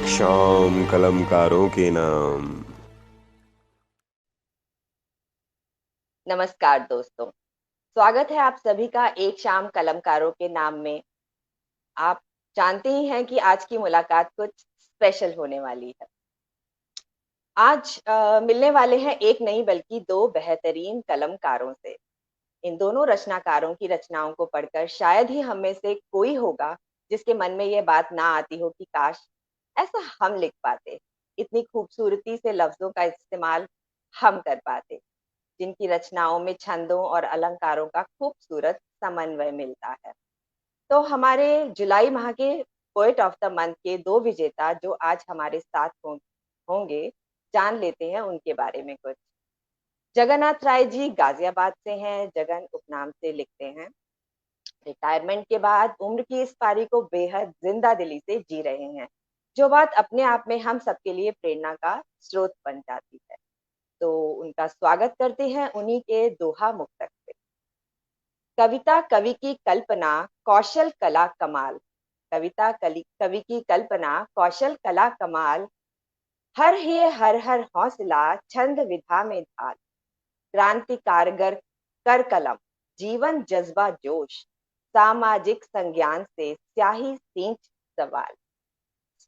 एक शाम कलमकारों के नाम। नमस्कार दोस्तों, स्वागत है आप सभी का एक शाम कलमकारों के नाम में। आप जानते ही हैं कि आज की मुलाकात कुछ स्पेशल होने वाली है। आज मिलने वाले हैं एक नहीं बल्कि दो बेहतरीन कलमकारों से। इन दोनों रचनाकारों की रचनाओं को पढ़कर शायद ही हम में से कोई होगा जिसके मन में ये बात ना आती हो कि काश ऐसा हम लिख पाते, इतनी खूबसूरती से लफ्जों का इस्तेमाल हम कर पाते, जिनकी रचनाओं में छंदों और अलंकारों का खूबसूरत समन्वय मिलता है। तो हमारे जुलाई माह के पोएट ऑफ द मंथ के दो विजेता जो आज हमारे साथ होंगे, जान लेते हैं उनके बारे में कुछ। जगन्नाथ राय जी गाजियाबाद से हैं। जगन उपनाम से लिखते हैं। रिटायरमेंट के बाद उम्र की इस पारी को बेहद जिंदा दिली से जी रहे हैं, जो बात अपने आप में हम सबके लिए प्रेरणा का स्रोत बन जाती है। तो उनका स्वागत करते हैं उन्हीं के दोहा मुक्तक से। कविता कवि की कल्पना, कौशल कला कमाल। कविता कवि की कल्पना, कौशल कला कमाल। हर है हर हर हौसला, छंद विधा में ढाल। क्रांति कारगर कर कलम, जीवन जज्बा जोश। सामाजिक संज्ञान से स्याही सींच सवाल।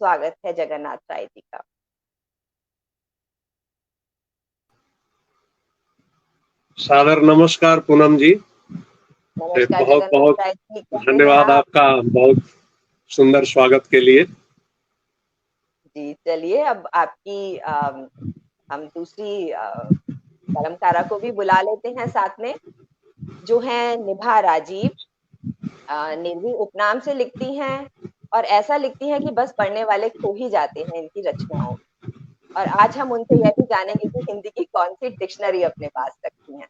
स्वागत है जगन्नाथ राय जी का। सादर नमस्कार पूनम जी। नमस्कार बहुत जगन्नाथ बहुत राय जी, कैसे हैं धन्यवाद आप? आपका बहुत सुंदर स्वागत के लिए। जी चलिए, अब आपकी हम दूसरी कलमकारा को भी बुला लेते हैं साथ में, जो है निभा राजीव। निर्वी उपनाम से लिखती हैं और ऐसा लिखती हैं कि बस पढ़ने वाले खो ही जाते हैं इनकी रचनाओं में। और आज हम उनसे यह भी जानेंगे कि हिंदी की कौन सी डिक्शनरी अपने पास रखती हैं।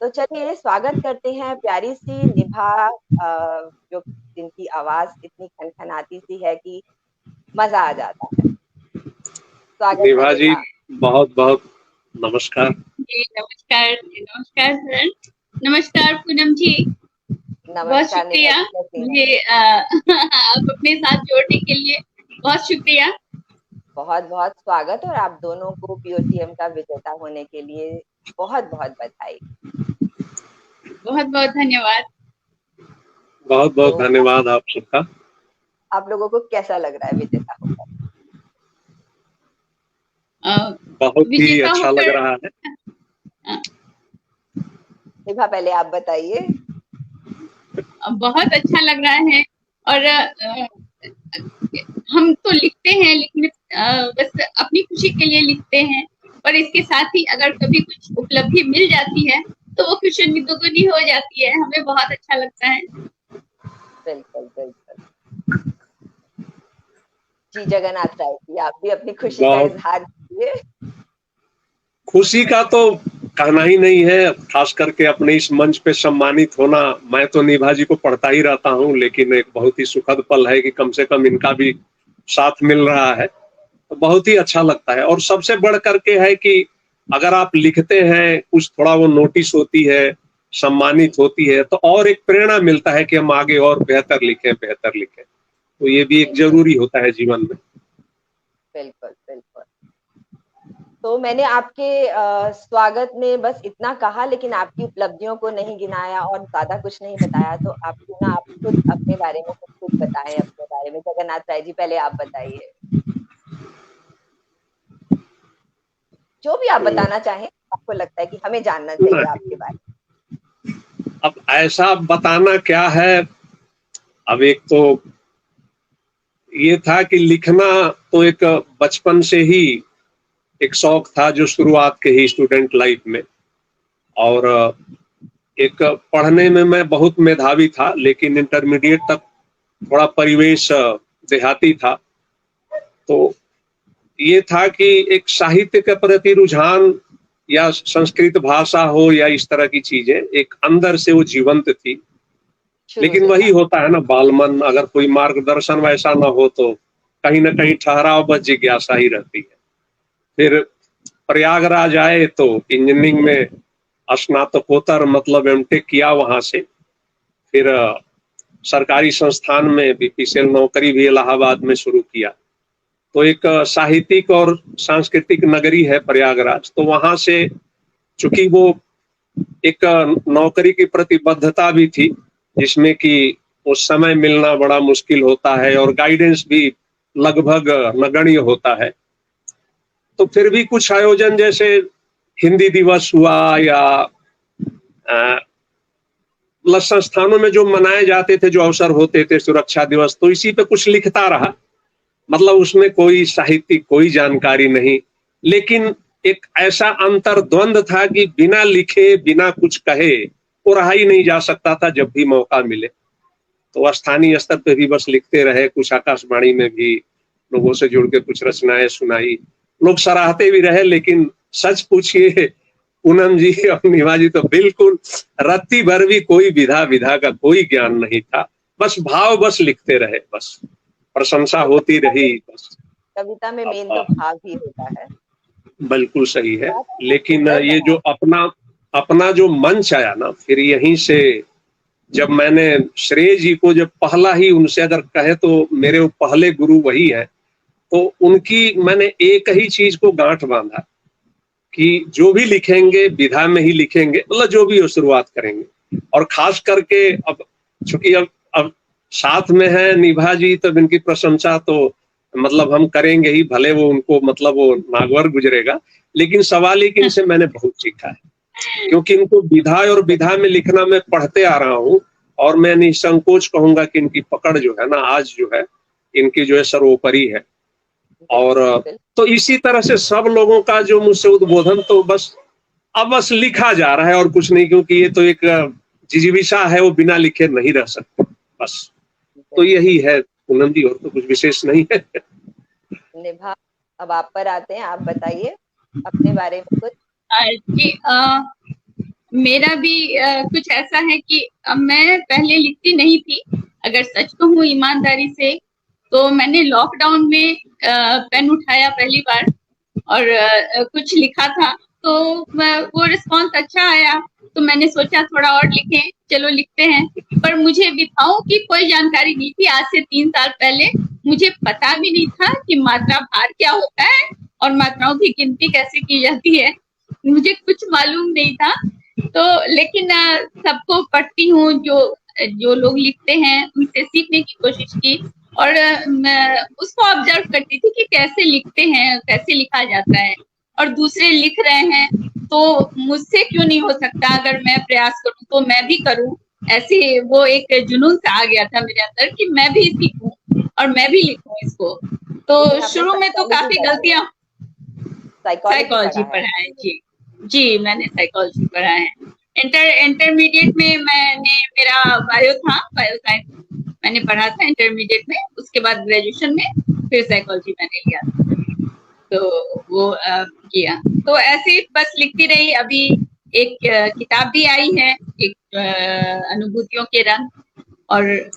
तो चलिए स्वागत करते हैं प्यारी सी निभा, जो जिनकी आवाज इतनी खनखनाती सी है कि मजा आ जाता है। स्वागत है निभा जी, निभा। बहुत बहुत नमस्कार। जी नमस्कार, नमस्कार सर। नमस्कार पूनम जी, बहुत नमस्कार निभा शुक्रिया जी, कैसी हैं? मुझे आप अपने साथ जोड़ने के लिए बहुत शुक्रिया। बहुत बहुत स्वागत, और आप दोनों को पीओटीएम का विजेता होने के लिए बहुत बहुत बधाई। बहुत बहुत धन्यवाद। बहुत बहुत तो धन्यवाद आप सबका। आप लोगों को कैसा लग रहा है विजेता होकर? बहुत ही विजेता अच्छा लग होकर रहा है। निभा पहले आप बताइए। बहुत अच्छा लग रहा है। और हम तो लिखते हैं, लेकिन बस अपनी खुशी के लिए लिखते हैं। और इसके साथ ही अगर कभी कुछ उपलब्धि मिल जाती है तो वो खुशी दुगनी हो जाती है, हमें बहुत अच्छा लगता है। बिल्कुल बिल्कुल। जी जगन्नाथ राय जी, आप भी अपनी खुशी का बहुत इजहार कीजिए। खुशी का तो कहना ही नहीं है, खास करके अपने इस मंच पे सम्मानित होना। मैं तो निभा जी को पढ़ता ही रहता हूँ, लेकिन एक बहुत ही सुखद पल है कि कम से कम इनका भी साथ मिल रहा है, तो बहुत ही अच्छा लगता है। और सबसे बढ़ करके है कि अगर आप लिखते हैं, कुछ थोड़ा वो नोटिस होती है, सम्मानित होती है, तो और एक प्रेरणा मिलता है कि हम आगे और बेहतर लिखें, बेहतर लिखें। तो ये भी एक बिल्कुल जरूरी होता है जीवन में। बिल्कुल बिल्कुल। तो मैंने आपके स्वागत में बस इतना कहा, लेकिन आपकी उपलब्धियों को नहीं गिनाया और ज्यादा कुछ नहीं बताया। तो आप क्यों ना आप खुद अपने बारे में कुछ बताएं, अपने बारे में। जगन्नाथ राय जी, पहले आप बताइए जो भी आप तो बताना चाहें, आपको लगता है कि हमें जानना चाहिए आपके बारे अब ऐसा बताना क्या है। अब एक तो ये था कि लिखना तो एक बचपन से ही एक शौक था, जो शुरुआत के ही स्टूडेंट लाइफ में। और एक पढ़ने में मैं बहुत मेधावी था, लेकिन इंटरमीडिएट तक थोड़ा परिवेश देहाती था। तो ये था कि एक साहित्य के प्रति रुझान, या संस्कृत भाषा हो या इस तरह की चीजें, एक अंदर से वो जीवंत थी। शुरू लेकिन से वही था। होता है ना, बालमन, अगर कोई मार्गदर्शन वैसा ना हो तो कहीं ना कहीं ठहराव बस जिज्ञासा ही रहती है। फिर प्रयागराज आए तो इंजीनियरिंग में स्नातकोत्तर मतलब एमटेक किया वहां से। फिर सरकारी संस्थान में बीपीसीएल नौकरी भी इलाहाबाद में शुरू किया। तो एक साहित्यिक और सांस्कृतिक नगरी है प्रयागराज। तो वहां से चूंकि वो एक नौकरी की प्रतिबद्धता भी थी, जिसमें कि उस समय मिलना बड़ा मुश्किल होता है और गाइडेंस भी लगभग नगण्य होता है। तो फिर भी कुछ आयोजन जैसे हिंदी दिवस हुआ या मतलब संस्थानों में जो मनाए जाते थे, जो अवसर होते थे, सुरक्षा दिवस, तो इसी पे कुछ लिखता रहा। मतलब उसमें कोई साहित्यिक कोई जानकारी नहीं, लेकिन एक ऐसा अंतर्द्वंद था कि बिना लिखे बिना कुछ कहे वो रहा ही नहीं जा सकता था जब भी मौका मिले। तो स्थानीय स्तर पे भी बस लिखते रहे, कुछ आकाशवाणी में भी लोगों से जुड़ के कुछ रचनाएं सुनाई, लोग सराहते भी रहे। लेकिन सच पूछिए पूनम जी और निभा जी, तो बिल्कुल रत्ती भर भी कोई विधा का कोई ज्ञान नहीं था। बस भाव, बस लिखते रहे, बस प्रशंसा होती रही बस। कविता में मेन तो भाव ही होता है। बिल्कुल सही है। लेकिन ये जो अपना जो मंच आया ना, फिर यहीं से जब मैंने श्रेय जी को जब पहला ही उनसे अगर कहे तो मेरे वो पहले गुरु वही है, तो उनकी मैंने एक ही चीज को गांठ बांधा कि जो भी लिखेंगे विधा में ही लिखेंगे, मतलब जो भी वो शुरुआत करेंगे। और खास करके अब चूंकि अब साथ में है निभा जी, तब इनकी प्रशंसा तो मतलब हम करेंगे ही, भले वो उनको मतलब वो नागवर गुजरेगा, लेकिन सवाल ही कि इनसे मैंने बहुत सीखा है। क्योंकि इनको विधा और विधा में लिखना मैं पढ़ते आ रहा हूँ, और मैं निसंकोच कहूंगा कि इनकी पकड़ जो है ना आज जो है, इनकी जो है सर्वोपरि है। और तो इसी तरह से सब लोगों का जो मुझसे उद्बोधन, तो बस अब बस लिखा जा रहा है और कुछ नहीं, क्योंकि ये तो एक जिजीविषा है, वो बिना लिखे नहीं रह सकते बस। तो यही है पूनम जी, और तो कुछ विशेष नहीं है। निभा, अब आप पर आते हैं, आप बताइए अपने बारे में कुछ। जी, मेरा भी कुछ ऐसा है कि मैं पहले लिखती नहीं थी। अगर सच कहूँ ईमानदारी से, तो मैंने लॉकडाउन में पेन उठाया पहली बार और कुछ लिखा था, तो वो रिस्पॉन्स अच्छा आया, तो मैंने सोचा थोड़ा और लिखें, चलो लिखते हैं। पर मुझे विधाओं की कोई जानकारी नहीं थी। आज से 3 साल पहले मुझे पता भी नहीं था कि मात्रा भार क्या होता है और मात्राओं की गिनती कैसे की जाती है, मुझे कुछ मालूम नहीं था। तो लेकिन सबको पढ़ती हूँ, जो लोग लिखते हैं उनसे सीखने की कोशिश की, और मैं उसको ऑब्जर्व करती थी कि कैसे लिखते हैं, कैसे लिखा जाता है, और दूसरे लिख रहे हैं तो मुझसे क्यों नहीं हो सकता, अगर मैं प्रयास करूं तो मैं भी करूं। ऐसे वो एक जुनून सा आ गया था मेरे अंदर कि मैं भी सीखूं और मैं भी लिखूं इसको। तो शुरू में तो काफी गलतियां, साइकोलॉजी पढ़ा है जी, मैंने साइकोलॉजी पढ़ा है। इंटरमीडिएट में मैंने, मेरा बायो था, बायो साइंस मैंने पढ़ा था इंटरमीडिएट में। उसके बाद ग्रेजुएशन में फिर साइकोलॉजी मैंने लिया, तो वो किया। तो ऐसे बस लिखती रही। अभी एक किताब भी आई है, एक अनुभूतियों के रंग, और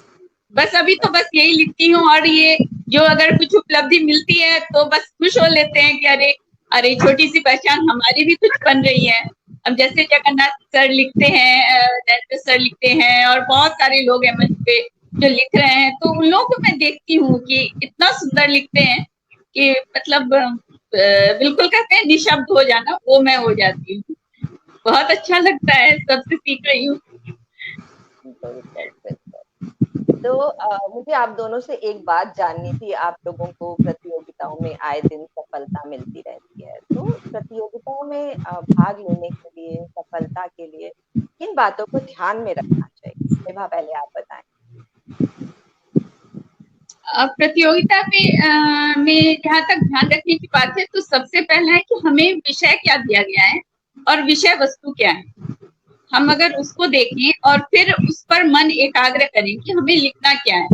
बस अभी तो बस यही लिखती हूँ। और ये जो अगर कुछ उपलब्धि मिलती है तो बस खुश हो लेते हैं कि अरे छोटी सी पहचान हमारी भी कुछ बन रही है। अब जैसे जगन्नाथ सर लिखते हैं, नरेंद्र सर लिखते हैं, और बहुत सारे लोग हैं मंच पे जो लिख रहे हैं, तो उन लोगों को मैं देखती हूँ कि इतना सुंदर लिखते हैं कि मतलब बिल्कुल कहते हैं निशब्द हो जाना, वो मैं हो जाती हूँ। बहुत अच्छा लगता है, सबसे सीख रही हूँ। तो मुझे आप दोनों से एक बात जाननी थी। आप लोगों को प्रतियोगिताओं में आए दिन सफलता मिलती रहती है, तो प्रतियोगिताओं में भाग लेने के लिए, सफलता के लिए किन बातों को ध्यान में रखना चाहिए? निभा, पहले आप बताएं। प्रतियोगिता में जहाँ तक ध्यान रखने की बात है, तो सबसे पहला है कि हमें विषय क्या दिया गया है और विषय वस्तु क्या है। हम अगर उसको देखें और फिर उस पर मन एकाग्र करें कि हमें लिखना क्या है,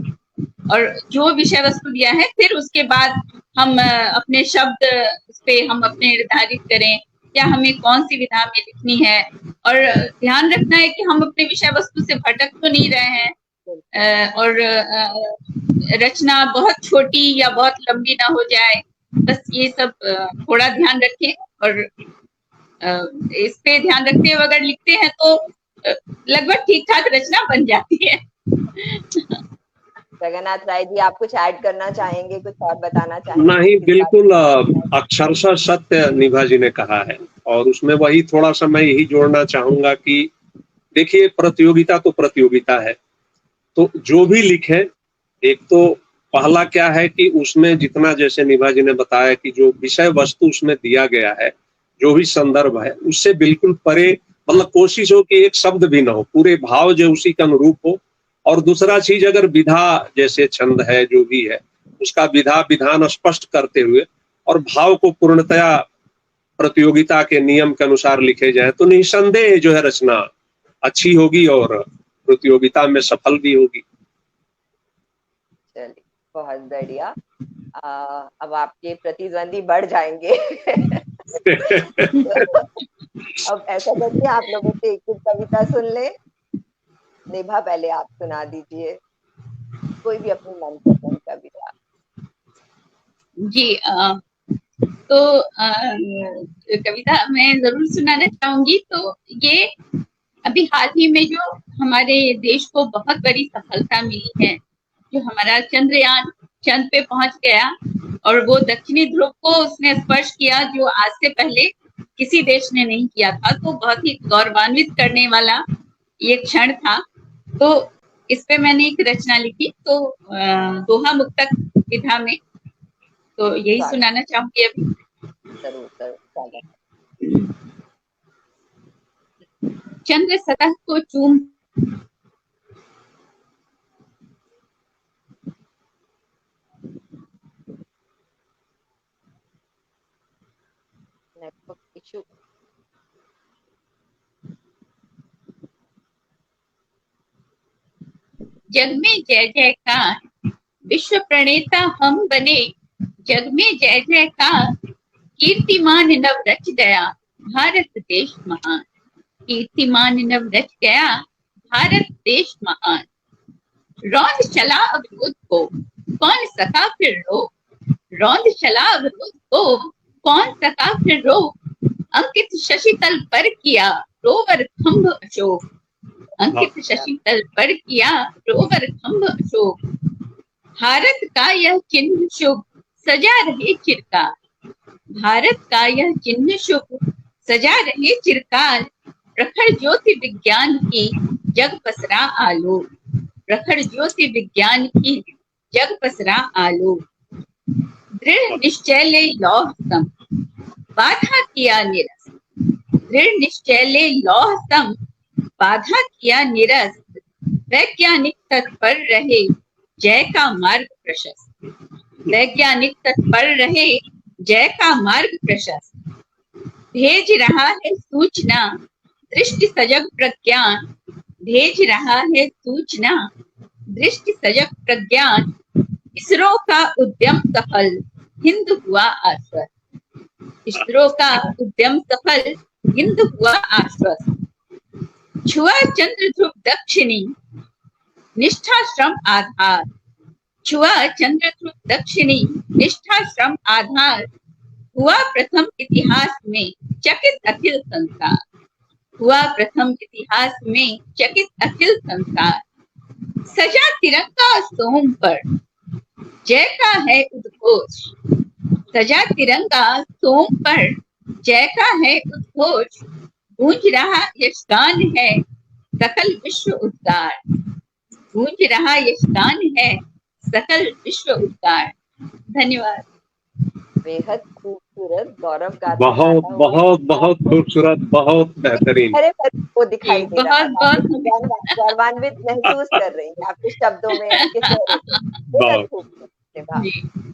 और जो विषय वस्तु दिया है फिर उसके बाद हम अपने शब्द उस पे हम अपने निर्धारित करें, या हमें कौन सी विधा में लिखनी है। और ध्यान रखना है कि हम अपने विषय वस्तु से भटक तो नहीं रहे हैं, और रचना बहुत छोटी या बहुत लंबी ना हो जाए। बस ये सब थोड़ा ध्यान रखें, और इस पे ध्यान रखते हुए अगर लिखते हैं तो लगभग ठीक ठाक रचना बन जाती है। जगन्नाथ राय जी, आप कुछ ऐड करना चाहेंगे, कुछ और बताना चाहेंगे? नहीं, बिल्कुल अक्षरशः सत्य निभा जी ने कहा है, और उसमें वही थोड़ा सा मैं यही जोड़ना चाहूंगा कि देखिए, प्रतियोगिता तो प्रतियोगिता है, तो जो भी लिखे, एक तो पहला क्या है कि उसमें जितना, जैसे निभा जी ने बताया कि जो विषय वस्तु उसमें दिया गया है, जो भी संदर्भ है, उससे बिल्कुल परे, मतलब कोशिश हो कि एक शब्द भी ना हो, पूरे भाव जो उसी के अनुरूप हो। और दूसरा चीज, अगर विधा जैसे छंद है जो भी है, उसका विधा विधान स्पष्ट करते हुए और भाव को पूर्णतया प्रतियोगिता के नियम के अनुसार लिखे जाए तो निसंदेह जो है रचना अच्छी होगी और प्रतियोगिता में सफल भी होगी। चलिए, बहुत बढ़िया। अब आपके प्रतिद्वंदी बढ़ जाएंगे। अब ऐसा करते हैं, आप लोगों से एक कविता सुन ले। निभा, पहले आप सुना दीजिए कोई भी अपनी मनपसंद कविता। जी, तो कविता मैं जरूर सुनाना चाहूंगी। तो ये अभी हाल ही में जो हमारे देश को बहुत बड़ी सफलता मिली है, जो हमारा चंद्रयान चंद्र पे पहुंच गया और वो दक्षिणी ध्रुव को उसने स्पर्श किया, जो आज से पहले किसी देश ने नहीं किया था। तो बहुत ही गौरवान्वित करने वाला ये क्षण था। तो इस पे मैंने एक रचना लिखी, तो दोहा मुक्तक विधा में, तो यही सुनाना चाहूंगी अभी। जरूर जरूर। चंद्र सतह को चूम नेटवर्क इशू। जग में जय जयकार, विश्व प्रणेता हम बने। जग में जय जयकार, कीर्तिमान नव रच गया भारत देश महान। कीर्तिमान नव रच गया भारत देश महान। रौंद चला अवरोध को, कौन सका फिर रोक। रौंद चला अवरोध को, कौन सका फिर रोक। अंकित शशि तल पर किया रोवर खंभ अशोक। अंकित शशि तल पर किया रोवर खंभ अशोक। भारत का यह चिन्ह शुभ सजा रहे चिरकाल। भारत का यह चिन्ह शुभ सजा रहे चिरकाल। प्रखर ज्योति विज्ञान की जग पसरा आलोक। प्रखर ज्योति विज्ञान की जग पसरा आलोक। दृढ़ निश्चय ले लौह सम, बाधा किया निरस्त। दृढ़ निश्चय ले लौह सम, बाधा किया निरस्त। वैज्ञानिक तत्पर रहे, जय का मार्ग प्रशस्त। वैज्ञानिक तत्पर रहे, जय का मार्ग प्रशस्त। भेज रहा है सूचना, दृष्टि सजग प्रज्ञान। भेज रहा है सूचना, दृष्टि सजग प्रज्ञान। इसरो का उद्यम सफल, हिंद हुआ आश्वस्त। इसरो का उद्यम सफल, हिंद हुआ आश्वस्त। छुआ चंद्र ध्रुव दक्षिणी, निष्ठा श्रम आधार। छुआ चंद्र ध्रुव दक्षिणी, निष्ठा श्रम आधार। हुआ प्रथम इतिहास में चकित अखिल संसार। हुआ प्रथम इतिहास में चकित अखिल संसार। सजा तिरंगा सोम पर, जय का है उद्घोष। सजा तिरंगा सोम पर, जय का है उद्घोष। गूंज रहा यशगान है सकल विश्व उद्गार। गूंज रहा यशगान है सकल विश्व उद्गार। धन्यवाद। बेहद खूबसूरत गौरव का बहुत बहुत बहुत खूबसूरत, बहुत बेहतरीन। अरे वो दिखाई दे रहा है, बहुत गौरवान्वित महसूस कर रही हैं आपके शब्दों में, आपके चेहरे पे। बेहद खूबसूरत।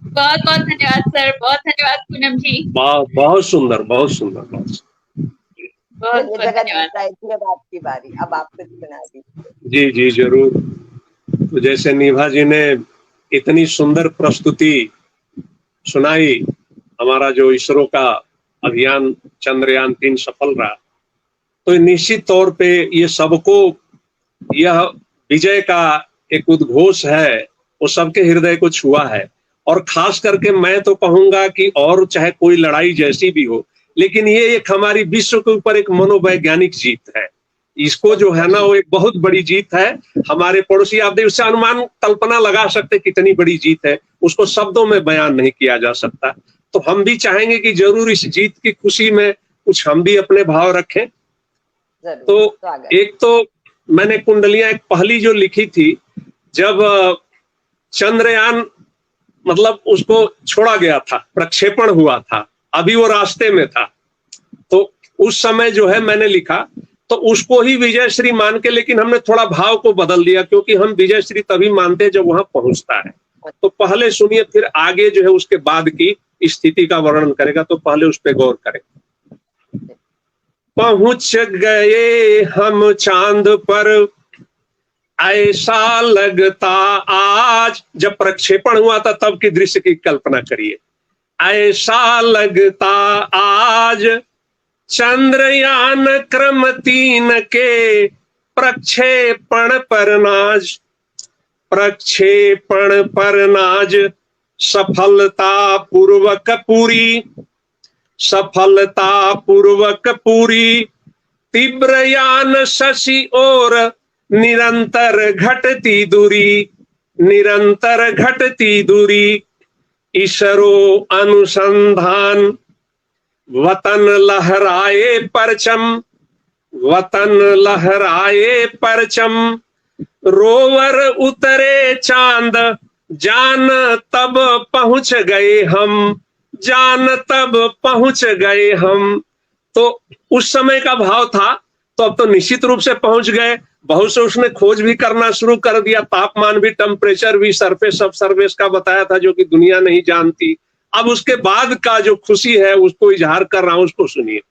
बहुत बहुत धन्यवाद सर, बहुत धन्यवाद पूनम जी। बहुत सुंदर, बहुत सुंदर, बहुत जगन्नाथ राय जी, अब आपकी बारी, अब आप कुछ सुना दीजिए। जी जी जरूर। तो जैसे निभा जी ने इतनी सुंदर प्रस्तुति सुनाई, हमारा जो इसरो का अभियान चंद्रयान 3 सफल रहा, तो निश्चित तौर पे ये सबको, यह विजय का एक उद्घोष है, वो सबके हृदय को छुआ है। और खास करके मैं तो कहूंगा कि और चाहे कोई लड़ाई जैसी भी हो, लेकिन ये एक हमारी विश्व के ऊपर एक मनोवैज्ञानिक जीत है। इसको जो है ना वो एक बहुत बड़ी जीत है। हमारे पड़ोसी, आप देखिए, उससे अनुमान कल्पना लगा सकते कितनी बड़ी जीत है, उसको शब्दों में बयान नहीं किया जा सकता। तो हम भी चाहेंगे कि जरूर इस जीत की खुशी में कुछ हम भी अपने भाव रखें। जरूर तो स्वागत। एक तो मैंने कुंडलियां एक पहली जो लिखी थी, जब चंद्रयान मतलब उसको छोड़ा गया था, प्रक्षेपण हुआ था, अभी वो रास्ते में था, तो उस समय जो है मैंने लिखा, तो उसको ही विजयश्री मान के, लेकिन हमने थोड़ा भाव को बदल दिया, क्योंकि हम विजयश्री तभी मानते हैं जब वहां पहुंचता है। तो पहले सुनिए, फिर आगे जो है उसके बाद की स्थिति का वर्णन करेगा, तो पहले उस पर गौर करें। पहुंच गए हम चांद पर, ऐसा लगता आज, जब प्रक्षेपण हुआ था तब की दृश्य की कल्पना करिए। ऐसा लगता आज चंद्रयान क्रम 3 के प्रक्षेपण पर नाज, प्रक्षेपण पर नाज सफलता पूर्वक पूरी, सफलता पूर्वक पूरी, तीव्रयान शशि और निरंतर घटती दूरी, निरंतर घटती दूरी, इसरो अनुसंधान, वतन लहराए परचम, वतन लहराए परचम, रोवर उतरे चांद, जान तब पहुंच गए हम, जान तब पहुंच गए हम। तो उस समय का भाव था, तो अब तो निश्चित रूप से पहुंच गए। बहुत से उसने खोज भी करना शुरू कर दिया, तापमान भी, टेम्परेचर भी, सरफेस सब सर्वेस का बताया था जो कि दुनिया नहीं जानती। अब उसके बाद का जो खुशी है उसको इजहार कर रहा हूं, उसको सुनिए।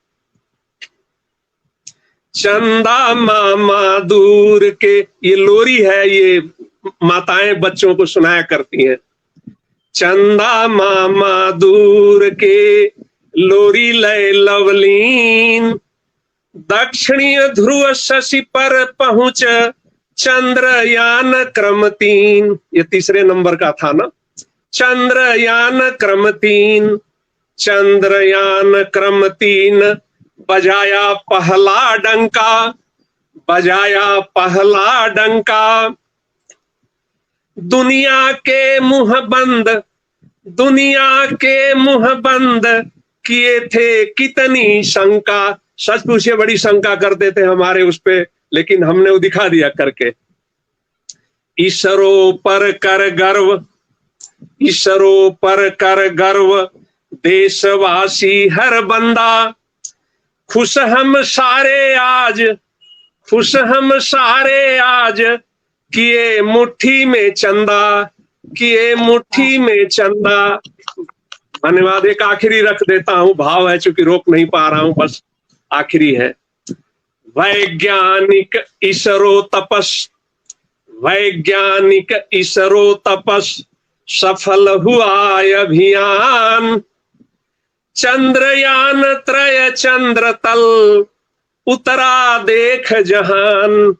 चंदा मामा दूर के, ये लोरी है, ये माताएं बच्चों को सुनाया करती हैं। चंदा मामा दूर के लोरी लय लवलीन, दक्षिणीय ध्रुव शशि पर पहुंच चंद्रयान क्रम 3, ये तीसरे नंबर का था ना, चंद्रयान क्रम 3, चंद्रयान क्रम 3, बजाया पहला डंका, बजाया पहला डंका, दुनिया के मुंह बंद, दुनिया के मुंह बंद किए थे कितनी शंका। सच पूछिए, बड़ी शंका करते थे हमारे उस पे, लेकिन हमने वो दिखा दिया करके। इसरो पर कर गर्व, इसरो पर कर गर्व, देशवासी हर बंदा, खुश हम सारे आज, खुश हम सारे आज, किए मुट्ठी में चंदा, किए मुट्ठी में चंदा। धन्यवाद। एक आखिरी रख देता हूं, भाव है चूंकि रोक नहीं पा रहा हूं, बस आखिरी है। वैज्ञानिक इसरो तपस, वैज्ञानिक इसरो तपस, सफल हुआ अभियान, चंद्रयान 3 चंद्र तल, उतरा देख जहान,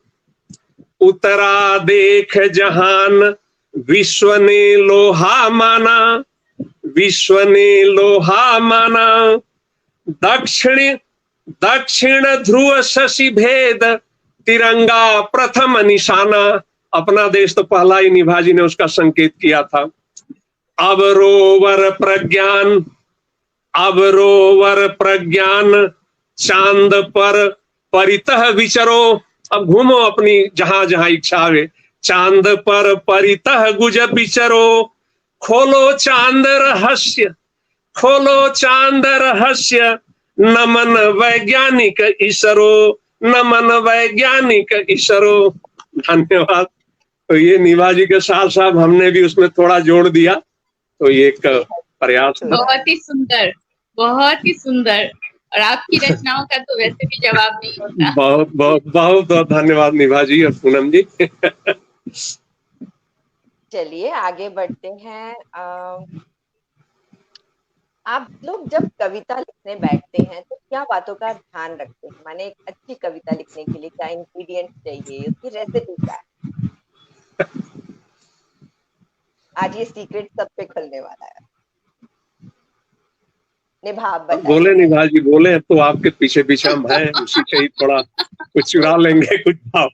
उतरा देख जहान, विश्व ने लोहा माना, विश्व ने लोहा माना, दक्षिण दक्षिण ध्रुव शशि भेद, तिरंगा प्रथम निशाना। अपना देश तो पहला ही निभाजी ने उसका संकेत किया था। अब रोवर प्रज्ञान, अब रोवर प्रज्ञान, चांद पर परितः विचरो, अब घूमो अपनी जहां जहां इच्छा आवे, चांद पर परितः गुज विचरो, खोलो चांद रहस्य, खोलो चांद रहस्य, नमन वैज्ञानिक इसरो, नमन वैज्ञानिक इसरो। धन्यवाद। तो ये निभाजी के साथ साथ हमने भी उसमें थोड़ा जोड़ दिया, तो ये एक प्रयास था। बहुत ही सुंदर, बहुत ही सुंदर। और आपकी रचनाओं का तो वैसे भी जवाब नहीं होता। बहुत बहुत बहुत बहुत धन्यवाद निभाजी और पूनम जी। चलिए आगे बढ़ते हैं। आप लोग जब कविता लिखने बैठते हैं तो क्या बातों का ध्यान रखते हैं? माने एक अच्छी कविता लिखने के लिए क्या इंग्रेडिएंट्स चाहिए, उसकी रेसिपी क्या है? आज ये सीक्रेट सब पे खुलने वाला है। निभा आप बोले बताइए। निभा जी, बोले तो आपके पीछे पीछे हम हैं, उसी से ही थोड़ा कुछ चुरा लेंगे कुछ भाव।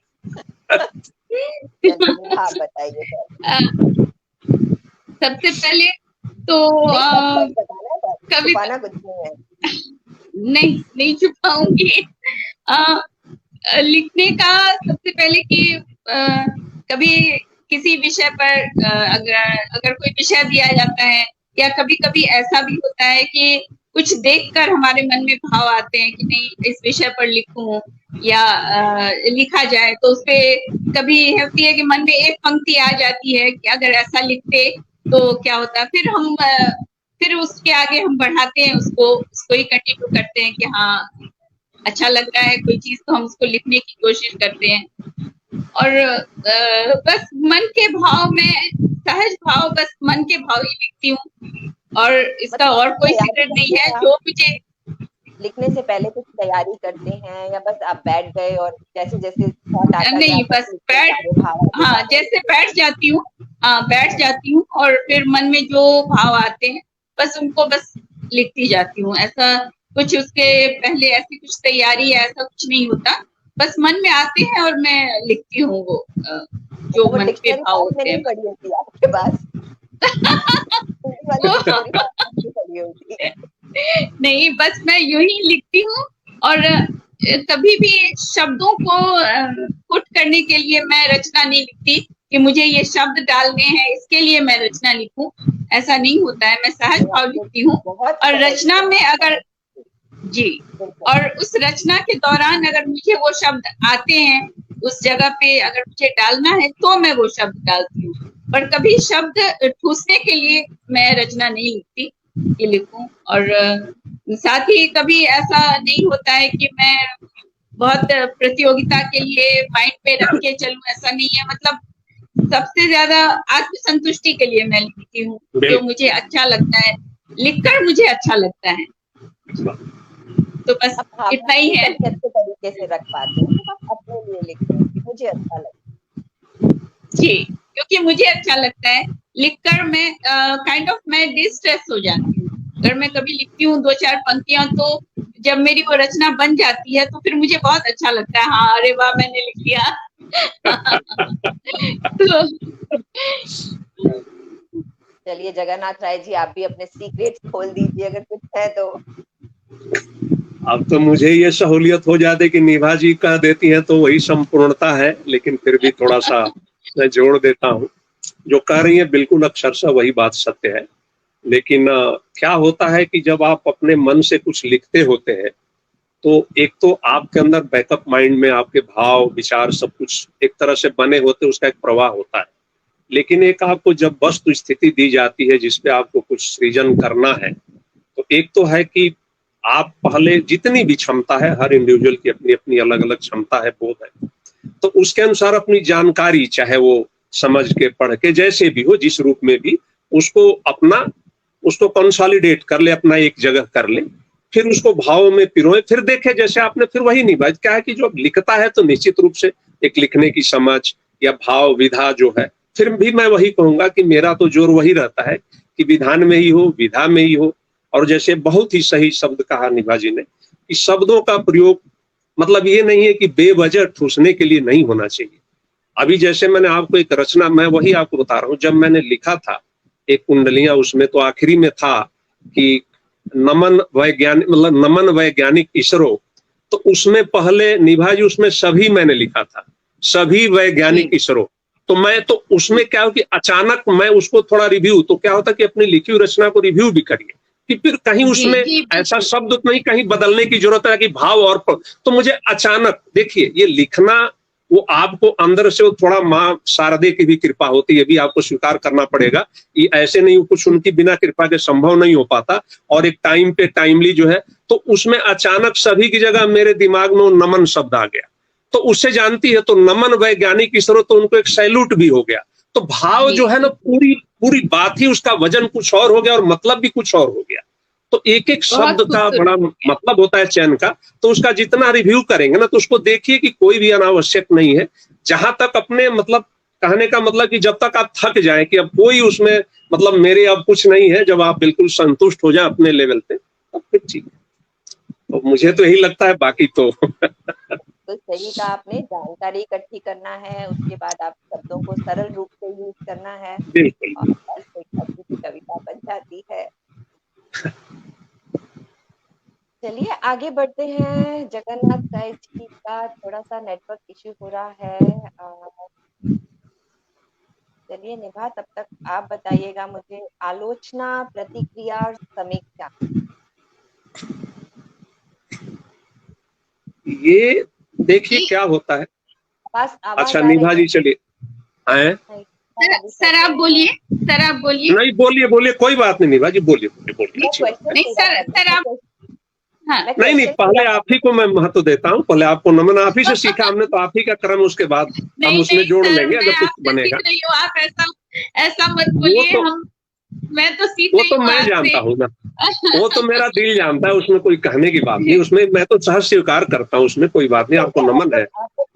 चलिए निभा आप बताइए सर। अ, सबसे पहले तो नहीं, सच बताना है, बस कभी छुपाना कुछ नहीं है। नहीं छुपाऊंगी। अ, लिखने का सबसे पहले कि कभी किसी विषय पर अगर कोई विषय दिया जाता है, या कभी कभी ऐसा भी होता है कि कुछ देखकर हमारे मन में भाव आते हैं कि नहीं इस विषय पर लिखूं या लिखा जाए, तो उसपे कभी होती है कि मन में एक पंक्ति आ जाती है कि अगर ऐसा लिखते तो क्या होता। फिर उसके आगे हम बढ़ाते हैं, उसको ही कंटिन्यू करते हैं कि हाँ अच्छा लगता है कोई चीज तो हम उसको लिखने की कोशिश करते हैं। और बस मन के भाव में, सहज भाव, बस मन के भाव ही लिखती हूँ, और इसका और कोई सीक्रेट नहीं है। जो मुझे लिखने से पहले कुछ तैयारी करते हैं या बस आप बैठ गए और जैसे जैसे थॉट आता नहीं, गया बस हाँ जैसे बैठ जाती हूँ, और फिर मन में जो भाव आते हैं बस उनको बस लिखती जाती हूँ। ऐसा कुछ उसके पहले ऐसी कुछ तैयारी या ऐसा कुछ नहीं होता, बस मन में आते हैं और मैं लिखती हूँ वो जो मन पे भाव होते हैं। पड़ी होती है आपके पास पड़ी होती है। नहीं, बस मैं यूं ही लिखती हूँ। और कभी भी शब्दों को पुट करने के लिए मैं रचना नहीं लिखती कि मुझे ये शब्द डालने हैं इसके लिए मैं रचना लिखूं, ऐसा नहीं होता है। मैं सहज भाव लिखती हूँ, और रचना में अगर जी, और उस रचना के दौरान अगर मुझे वो शब्द आते हैं उस जगह पे अगर मुझे डालना है तो मैं वो शब्द डालती हूँ, पर कभी शब्द ठूसने के लिए मैं रचना नहीं लिखती कि लिखूं। और साथ ही कभी ऐसा नहीं होता है कि मैं बहुत प्रतियोगिता के लिए माइंड पे रख के चलूं, ऐसा नहीं है। मतलब सबसे ज्यादा आत्मसंतुष्टि के लिए मैं लिखती हूँ, जो मुझे अच्छा लगता है, लिखकर मुझे अच्छा लगता है, तो बस इतना ही है। अच्छे तरीके से रख पाते हैं, आप अपने लिए लिखते हैं कि मुझे अच्छा लगता है। जी, क्योंकि मुझे अच्छा लगता है लिखकर। मैं काइंड ऑफ मैं डिस्ट्रेस हो जाती हूँ अगर मैं कभी लिखती हूँ 2-4 पंक्तियां, तो जब मेरी वो रचना बन जाती है तो फिर मुझे बहुत अच्छा लगता है। हाँ, अरे वाह मैंने लिख लिया। तो चलिए जगन्नाथ राय जी, आप भी अपने सीक्रेट्स खोल दीजिए अगर कुछ है तो। अब तो मुझे ये सहूलियत हो जाती कि निभा जी कह देती हैं तो वही संपूर्णता है, लेकिन फिर भी थोड़ा सा मैं जोड़ देता हूँ। जो कह रही है बिल्कुल अक्षरशः वही बात सत्य है। लेकिन क्या होता है कि जब आप अपने मन से कुछ लिखते होते हैं तो एक तो आपके अंदर बैकअप माइंड में आपके भाव विचार सब कुछ एक तरह से बने होते हैं, उसका एक प्रवाह होता है। लेकिन एक आपको जब वस्तु स्थिति दी जाती है जिसपे आपको कुछ सृजन करना है, तो एक तो है कि आप पहले जितनी भी क्षमता है, हर इंडिविजुअल की अपनी अपनी अलग अलग क्षमता है, बोध है, तो उसके अनुसार अपनी जानकारी, चाहे वो समझ के पढ़ के जैसे भी हो, जिस रूप में भी, उसको कंसोलिडेट कर ले, अपना एक जगह कर ले, फिर उसको भाव में पिरोए, फिर देखे जैसे आपने फिर वही निभा। क्या है कि जो लिखता है तो निश्चित रूप से एक लिखने की समझ या भाव विधा जो है, फिर भी मैं वही कहूंगा कि मेरा तो जोर वही रहता है कि विधान में ही हो, विधा में ही हो। और जैसे बहुत ही सही शब्द कहा निभा जी ने कि शब्दों का प्रयोग मतलब ये नहीं है कि बेवजह ठूसने के लिए नहीं होना चाहिए। अभी जैसे मैंने आपको एक रचना, मैं वही आपको बता रहा हूँ, जब मैंने लिखा था एक कुंडलियां, उसमें तो आखिरी में था कि नमन वैज्ञानिक इसरो, तो उसमें पहले निभा जी उसमें सभी मैंने लिखा था, सभी वैज्ञानिक इसरो। तो मैं तो उसमें क्या हो कि अचानक मैं उसको थोड़ा रिव्यू, तो क्या होता कि अपनी लिखी हुई रचना को रिव्यू भी करिए कि फिर कहीं उसमें ऐसा शब्द नहीं कहीं बदलने की जरूरत है कि भाव और तो मुझे अचानक, देखिए ये लिखना वो आपको अंदर से वो थोड़ा माँ शारदे की भी कृपा होती है, भी आपको स्वीकार करना पड़ेगा। ये ऐसे नहीं, कुछ उनकी बिना कृपा के संभव नहीं हो पाता। और एक टाइम पे टाइमली जो है, तो उसमें अचानक सभी की जगह मेरे दिमाग में वो नमन शब्द आ गया। तो उससे जानती है, तो नमन वैज्ञानिक इसरो, तो उनको एक सैल्यूट भी हो गया। तो भाव जो है ना, पूरी बात ही उसका वजन कुछ और हो गया और मतलब भी कुछ और हो गया। तो एक एक शब्द का बड़ा मतलब होता है चयन का। तो उसका जितना रिव्यू करेंगे ना, तो उसको देखिए कि कोई भी अनावश्यक नहीं है। जहां तक अपने मतलब कहने का मतलब कि जब तक आप थक जाएं कि अब कोई उसमें मतलब मेरे अब कुछ नहीं है, जब आप बिल्कुल संतुष्ट हो जाए अपने लेवल पे, तब फिर ठीक है। तो मुझे तो यही लगता है, बाकी तो तो सही कहा आपने, जानकारी इकट्ठी करना है, उसके बाद आप शब्दों को सरल रूप से यूज करना है बिल्कुल। और बस एक अच्छी सी कविता बन जाती है। चलिए आगे बढ़ते हैं। जगन्नाथ साई जी का थोड़ा सा नेटवर्क इश्यू हो रहा है। चलिए निभा, तब तक आप बताइएगा मुझे, आलोचना, प्रतिक्रिया और समीक्षा। ये देखिए क्या होता है। आवाज अच्छा आ रही निभा है? जी चलिए। हैं? सर आप बोलिए, सर आप बोलिए। नहीं बोलिए बोलिए, कोई बात नहीं निभा जी, बोलिए बोलिए बोलिए, मैं अच्छी बात है। क्वेश्चन नहीं पूरा सर, कर सर आप, हाँ नहीं नहीं, पहले आप ही को मैं महत्व देता हूँ, पहले आपको नमन, आप ही से सीखा हमने, तो आप ही का क्रम, उसके बाद हम नहीं उसमें नहीं जोड़ सर, लेंगे मैं अगर कुछ आपसे बनेगा। सीख रही हूँ, आप ऐसा मत वो बोलिए। तो हम, मैं तो सीख वो रही तो हूँ मैं आपसे। जानता हूँ ना, वो तो मेरा दिल जानता है, उसमें कोई कहने की बात नहीं, उसमें मैं तो सहज स्वीकार करता हूँ, उसमें कोई बात नहीं। आपको नमन है।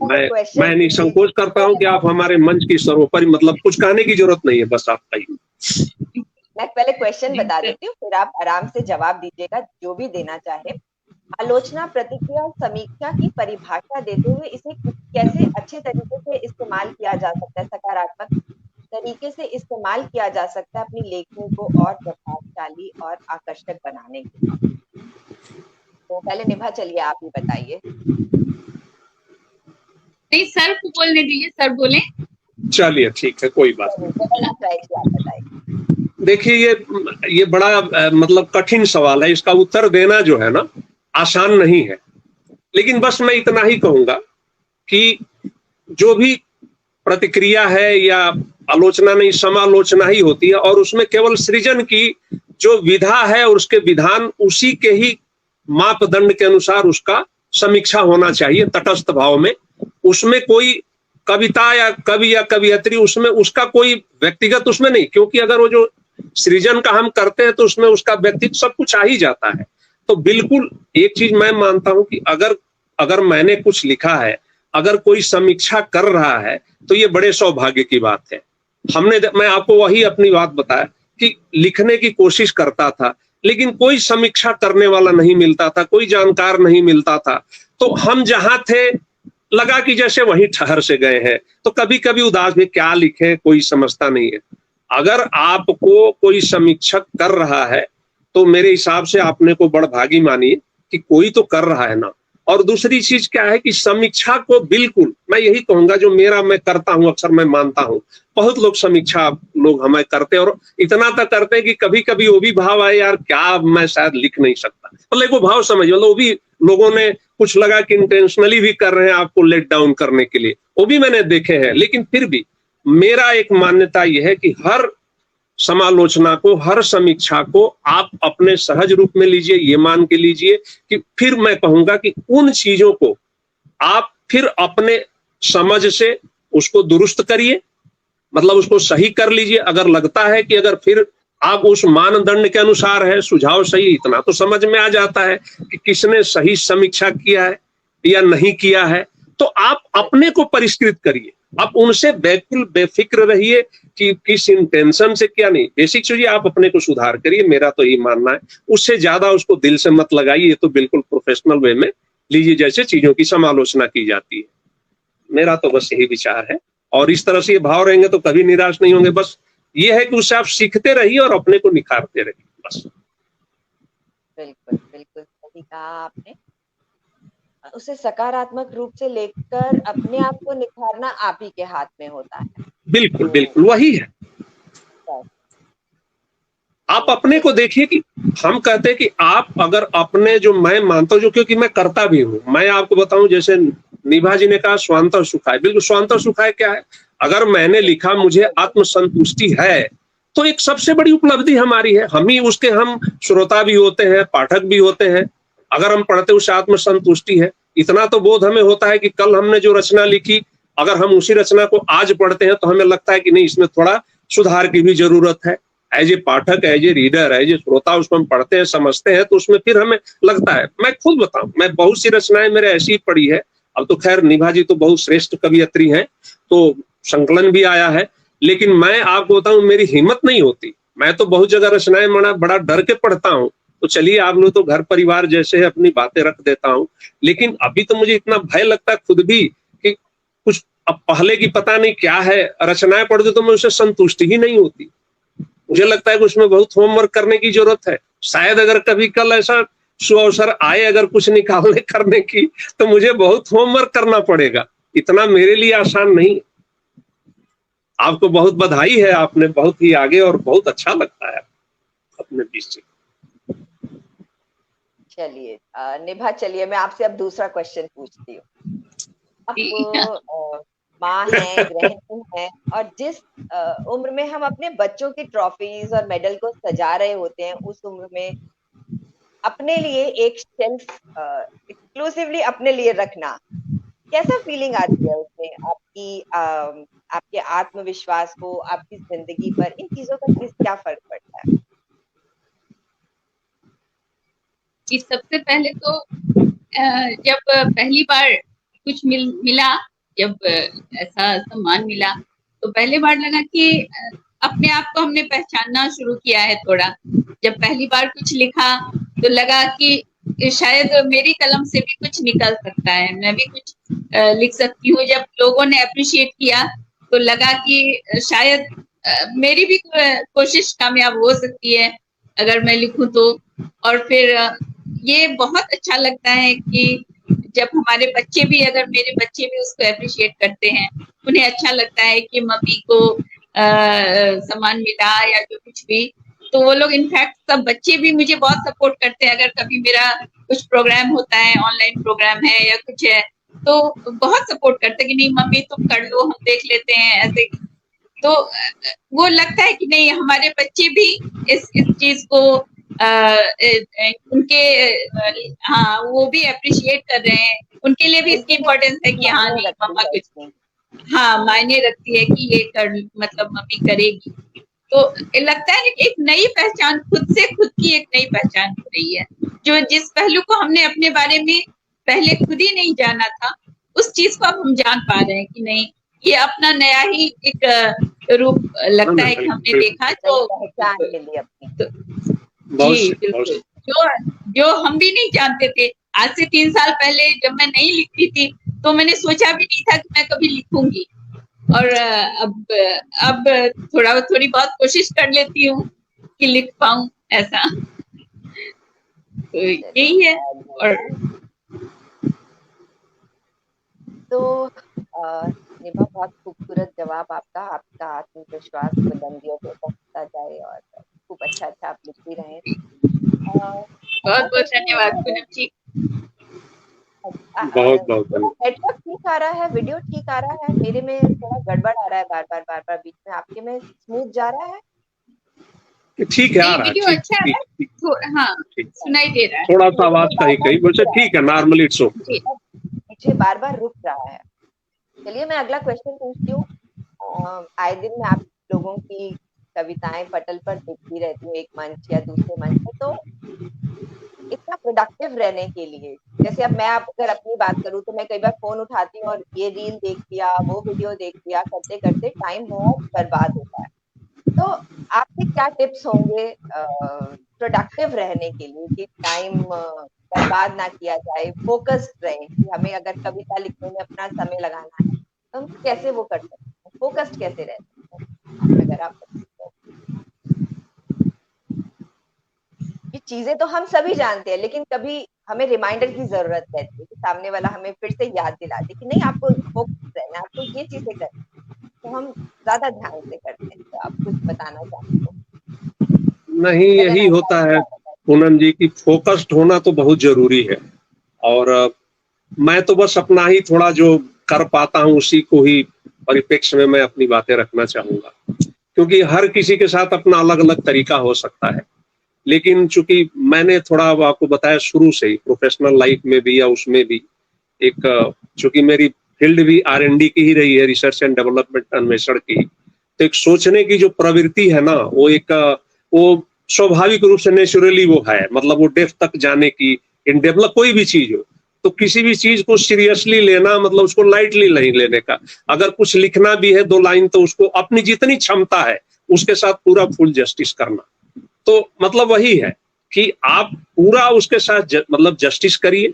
मैं नहीं संकोच करता हूँ कि आप हमारे मंच की सर्वोपरि, मतलब कुछ कहने की जरूरत नहीं है, बस आप कहिए। मैं पहले क्वेश्चन बता देती हूँ, फिर आप आराम से जवाब दीजिएगा जो भी देना चाहे। आलोचना, प्रतिक्रिया और समीक्षा की परिभाषा देते हुए इसे कैसे अच्छे तरीके से इस्तेमाल किया जा सकता है, सकारात्मक तरीके से इस्तेमाल किया जा सकता है अपनी लेखनी को और प्रभावशाली और आकर्षक बनाने के लिए। तो पहले निभा, चलिए आप ही बताइए। नहीं सर को बोलने दीजिए, सर बोले। चलिए ठीक है, कोई बात नहीं। जगन्नाथ राय जी आप बताइए। देखिए ये बड़ा मतलब कठिन सवाल है, इसका उत्तर देना जो है ना आसान नहीं है, लेकिन बस मैं इतना ही कहूंगा कि जो भी प्रतिक्रिया है या आलोचना नहीं, समालोचना ही होती है, और उसमें केवल सृजन की जो विधा है और उसके विधान, उसी के ही मापदंड के अनुसार उसका समीक्षा होना चाहिए, तटस्थ भाव में। उसमें कोई कविता या कवि या कवियत्री, उसमें उसका कोई व्यक्तिगत उसमें नहीं, क्योंकि अगर वो जो सृजन का हम करते हैं तो उसमें उसका व्यक्तित्व सब कुछ आ ही जाता है। तो बिल्कुल एक चीज मैं मानता हूं कि अगर मैंने कुछ लिखा है, अगर कोई समीक्षा कर रहा है, तो ये बड़े सौभाग्य की बात है। मैं आपको वही अपनी बात बताया कि लिखने की कोशिश करता था, लेकिन कोई समीक्षा करने वाला नहीं मिलता था, कोई जानकार नहीं मिलता था। तो हम जहां थे लगा कि जैसे वहीं ठहर से गए हैं। तो कभी कभी उदास भी, क्या लिखे कोई समझता नहीं है। अगर आपको कोई समीक्षक कर रहा है तो मेरे हिसाब से आपने को बड़भागी मानिए कि कोई तो कर रहा है ना। और दूसरी चीज क्या है कि समीक्षा को बिल्कुल मैं यही कहूंगा, जो मैं करता हूं, अक्सर मैं मानता हूं, बहुत लोग समीक्षा लोग हमें करते हैं, और इतना तक करते हैं कि कभी कभी वो भी भाव आए, यार क्या मैं शायद लिख नहीं सकता, मतलब वो भाव समझिए, मतलब वो भी लोगों ने कुछ लगा कि इंटेंशनली भी कर रहे हैं आपको लेट डाउन करने के लिए, वो भी मैंने देखे हैं। लेकिन फिर भी मेरा एक मान्यता यह है कि हर समालोचना को, हर समीक्षा को आप अपने सहज रूप में लीजिए, ये मान के लीजिए कि फिर मैं कहूंगा कि उन चीजों को आप फिर अपने समझ से उसको दुरुस्त करिए, मतलब उसको सही कर लीजिए। अगर लगता है कि अगर फिर आप उस मानदंड के अनुसार है, सुझाव सही, इतना तो समझ में आ जाता है कि किसने सही समीक्षा किया है या नहीं किया है, तो आप अपने को परिष्कृत करिए। आप उनसे बिल्कुल बेफिक्र रहिए कि किस इंटेंशन से क्या नहीं, बेसिक चीजें आप अपने को सुधार करिए, मेरा तो यही मानना है। उससे ज्यादा उसको दिल से मत लगाइए, ये तो बिल्कुल प्रोफेशनल वे में लीजिए जैसे चीजों की समालोचना की जाती है। मेरा तो बस यही विचार है, और इस तरह से ये भाव रहेंगे तो कभी निराश नहीं होंगे। बस ये है कि उससे आप सीखते रहिए और अपने को निखारते रहिए, बस। बिल्कुल बिल्कुल सही कहा आपने। उसे सकारात्मक रूप से लेकर अपने आप को निखारना आप ही के हाथ में होता है। बिल्कुल बिल्कुल वही है। आप अपने को देखिए कि हम कहते हैं कि आप अगर अपने, जो मैं मानता हूं, जो क्योंकि मैं करता भी हूं, मैं आपको बताऊं, जैसे निभा जी ने कहा स्वांतः सुखाय, बिल्कुल स्वांतः सुखाय क्या है? अगर मैंने लिखा, मुझे आत्मसंतुष्टि है, तो एक सबसे बड़ी उपलब्धि हमारी है। हम ही उसके हम श्रोता भी होते हैं, पाठक भी होते हैं। अगर हम पढ़ते उससे आत्मसंतुष्टि है, इतना तो बोध हमें होता है कि कल हमने जो रचना लिखी, अगर हम उसी रचना को आज पढ़ते हैं तो हमें लगता है कि नहीं, इसमें थोड़ा सुधार की भी जरूरत है। एज ए पाठक, as a reader, as a श्रोता उसको हम पढ़ते हैं, समझते हैं, तो उसमें फिर हमें लगता है। मैं खुद बताऊं, मैं बहुत सी रचनाएं मेरे ऐसी पढ़ी है। अब तो खैर निभा जी तो बहुत श्रेष्ठ कवियत्री हैं, तो संकलन भी आया है, लेकिन मैं आपको बताऊं मेरी हिम्मत नहीं होती। मैं तो बहुत जगह रचनाएं बड़ा डर के पढ़ता हूं, तो चलिए आप लोग तो घर परिवार जैसे है, अपनी बातें रख देता हूँ। लेकिन अभी तो मुझे इतना भय लगता है खुद भी कि कुछ अब पहले की पता नहीं क्या है, रचनाएं पढ़ दो तो मैं उससे संतुष्टि ही नहीं होती। मुझे लगता है कि उसमें बहुत होमवर्क करने की जरूरत है। शायद अगर कभी कल ऐसा सुअवसर आए अगर कुछ निकालने करने की, तो मुझे बहुत होमवर्क करना पड़ेगा। इतना मेरे लिए आसान नहीं। आपको बहुत बधाई है, आपने बहुत ही आगे और बहुत अच्छा लगता है अपने बीच से। चलिए निभा, चलिए मैं आपसे अब दूसरा क्वेश्चन पूछती हूँ। आप माँ हैं, गृहिणी हैं, और जिस उम्र में हम अपने बच्चों की ट्रॉफीज और मेडल को सजा रहे होते हैं, उस उम्र में अपने लिए एक शेल्फ एक्सक्लूसिवली अपने लिए रखना, कैसा फीलिंग आती है उसमें? आपके आत्मविश्वास को, आपकी जिंदगी पर इन चीजों का क्या फर्क पड़ता है? कि सबसे पहले तो जब पहली बार कुछ मिला, जब ऐसा सम्मान मिला, तो पहले बार लगा कि अपने आप को हमने पहचानना शुरू किया है थोड़ा। जब पहली बार कुछ लिखा तो लगा कि शायद मेरी कलम से भी कुछ निकल सकता है, मैं भी कुछ लिख सकती हूँ। जब लोगों ने अप्रिशिएट किया तो लगा कि शायद मेरी भी कोशिश कामयाब हो सकती है अगर मैं लिखूं तो। और फिर ये बहुत अच्छा लगता है कि जब हमारे बच्चे भी, अगर मेरे बच्चे भी उसको अप्रिशिएट करते हैं, उन्हें अच्छा लगता है कि मम्मी को सम्मान मिला या जो कुछ भी, तो वो लोग इनफैक्ट सब बच्चे भी मुझे बहुत सपोर्ट करते हैं। अगर कभी मेरा कुछ प्रोग्राम होता है, ऑनलाइन प्रोग्राम है या कुछ है, तो बहुत सपोर्ट करते हैं कि नहीं मम्मी तुम कर लो, हम देख लेते हैं ऐसे। तो वो लगता है कि नहीं, हमारे बच्चे भी इस चीज को उनके हाँ वो भी अप्रिशिएट कर रहे हैं, उनके लिए भी इसकी इम्पोर्टेंस है कि हाँ नहीं मम्मा कुछ हाँ मायने रखती है कि ये कर, मतलब मम्मी करेगी। तो लगता है कि एक नई पहचान, खुद से खुद की एक नई पहचान हो रही है। जो जिस पहलू को हमने अपने बारे में पहले खुद ही नहीं जाना था, उस चीज को अब हम जान पा रहे हैं कि नहीं, ये अपना नया ही एक रूप लगता है कि हमने देखा। तो पहचान मिली अपनी। जी बिल्कुल, जो हम भी नहीं जानते थे। आज से 3 साल पहले जब मैं नहीं लिखती थी तो मैंने सोचा भी नहीं था कि मैं कभी लिखूंगी। और अब थोड़ी बहुत कोशिश कर लेती हूँ कि लिख पाऊं ऐसा। तो यही है। और तो निभा, बहुत खूबसूरत जवाब आपका। आपका आत्मविश्वास बुलंदियों पे पहुंचता जाए और खूब अच्छा आप लिखती रहे। बहुत बहुत धन्यवाद पूनम जी। बहुत नेटवर्क ठीक आ रहा है, वीडियो ठीक आ रहा है? मेरे में थोड़ा गड़बड़ आ रहा है, बार बार बीच में। आपके में स्मूथ जा रहा है? ठीक है, आ रहा है, वीडियो अच्छा है, हाँ सुनाई दे रहा है। थोड़ा सा आवाज कहीं वैसे ठीक है, नॉर्मली इट्स ओके। मुझे बार रुक रहा है। चलिए मैं अगला क्वेश्चन पूछती हूँ। आए दिन मैं आप लोगों की कविताएं पटल पर देखती रहती हूँ, एक मंच या दूसरे मंच पर। तो इतना प्रोडक्टिव रहने के लिए, जैसे अब मैं अगर अपनी बात करूँ तो मैं कई बार फोन उठाती हूँ और ये रील देख लिया, वो वीडियो देख लिया, करते करते टाइम बहुत बर्बाद होता है। तो आपके क्या टिप्स होंगे प्रोडक्टिव रहने के लिए कि टाइम बर्बाद ना किया जाए, फोकस्ड रहे? कि हमें अगर कविता लिखने में अपना समय लगाना है तो हम कैसे वो कर सकते हैं, फोकस्ड कैसे रह सकते हैं? अगर आप ये चीजें तो हम सभी जानते हैं, लेकिन कभी हमें रिमाइंडर की जरूरत रहती है कि सामने वाला हमें फिर से याद दिला दे कि नहीं आपको फोकस रहना है, आपको ये चीजें करनी, तो हम ज्यादा ध्यान से करते हैं। तो आप कुछ बताना चाहते हो? नहीं, यही होता है पूनम जी की फोकस्ड होना तो बहुत जरूरी है। और मैं तो बस अपना ही थोड़ा जो कर पाता हूँ उसी को ही परिप्रेक्ष्य में मैं अपनी बातें रखना चाहूंगा, क्योंकि हर किसी के साथ अपना अलग अलग तरीका हो सकता है। लेकिन चूंकि मैंने थोड़ा आपको बताया शुरू से ही प्रोफेशनल लाइफ में भी या उसमें भी एक, चूंकि मेरी फील्ड भी R&D की ही रही है, रिसर्च एंड डेवलपमेंट अन्वेषण की, तो एक सोचने की जो प्रवृत्ति है ना, वो एक वो स्वाभाविक रूप से नेचुरली वो है, मतलब वो डेप्थ तक जाने की, इन डेवलप कोई भी चीज हो तो किसी भी चीज को सीरियसली लेना, मतलब उसको लाइटली नहीं लेने का। अगर कुछ लिखना भी है 2 लाइन तो उसको अपनी जितनी क्षमता है उसके साथ पूरा फुल जस्टिस करना। तो मतलब वही है कि आप पूरा उसके साथ मतलब जस्टिस करिए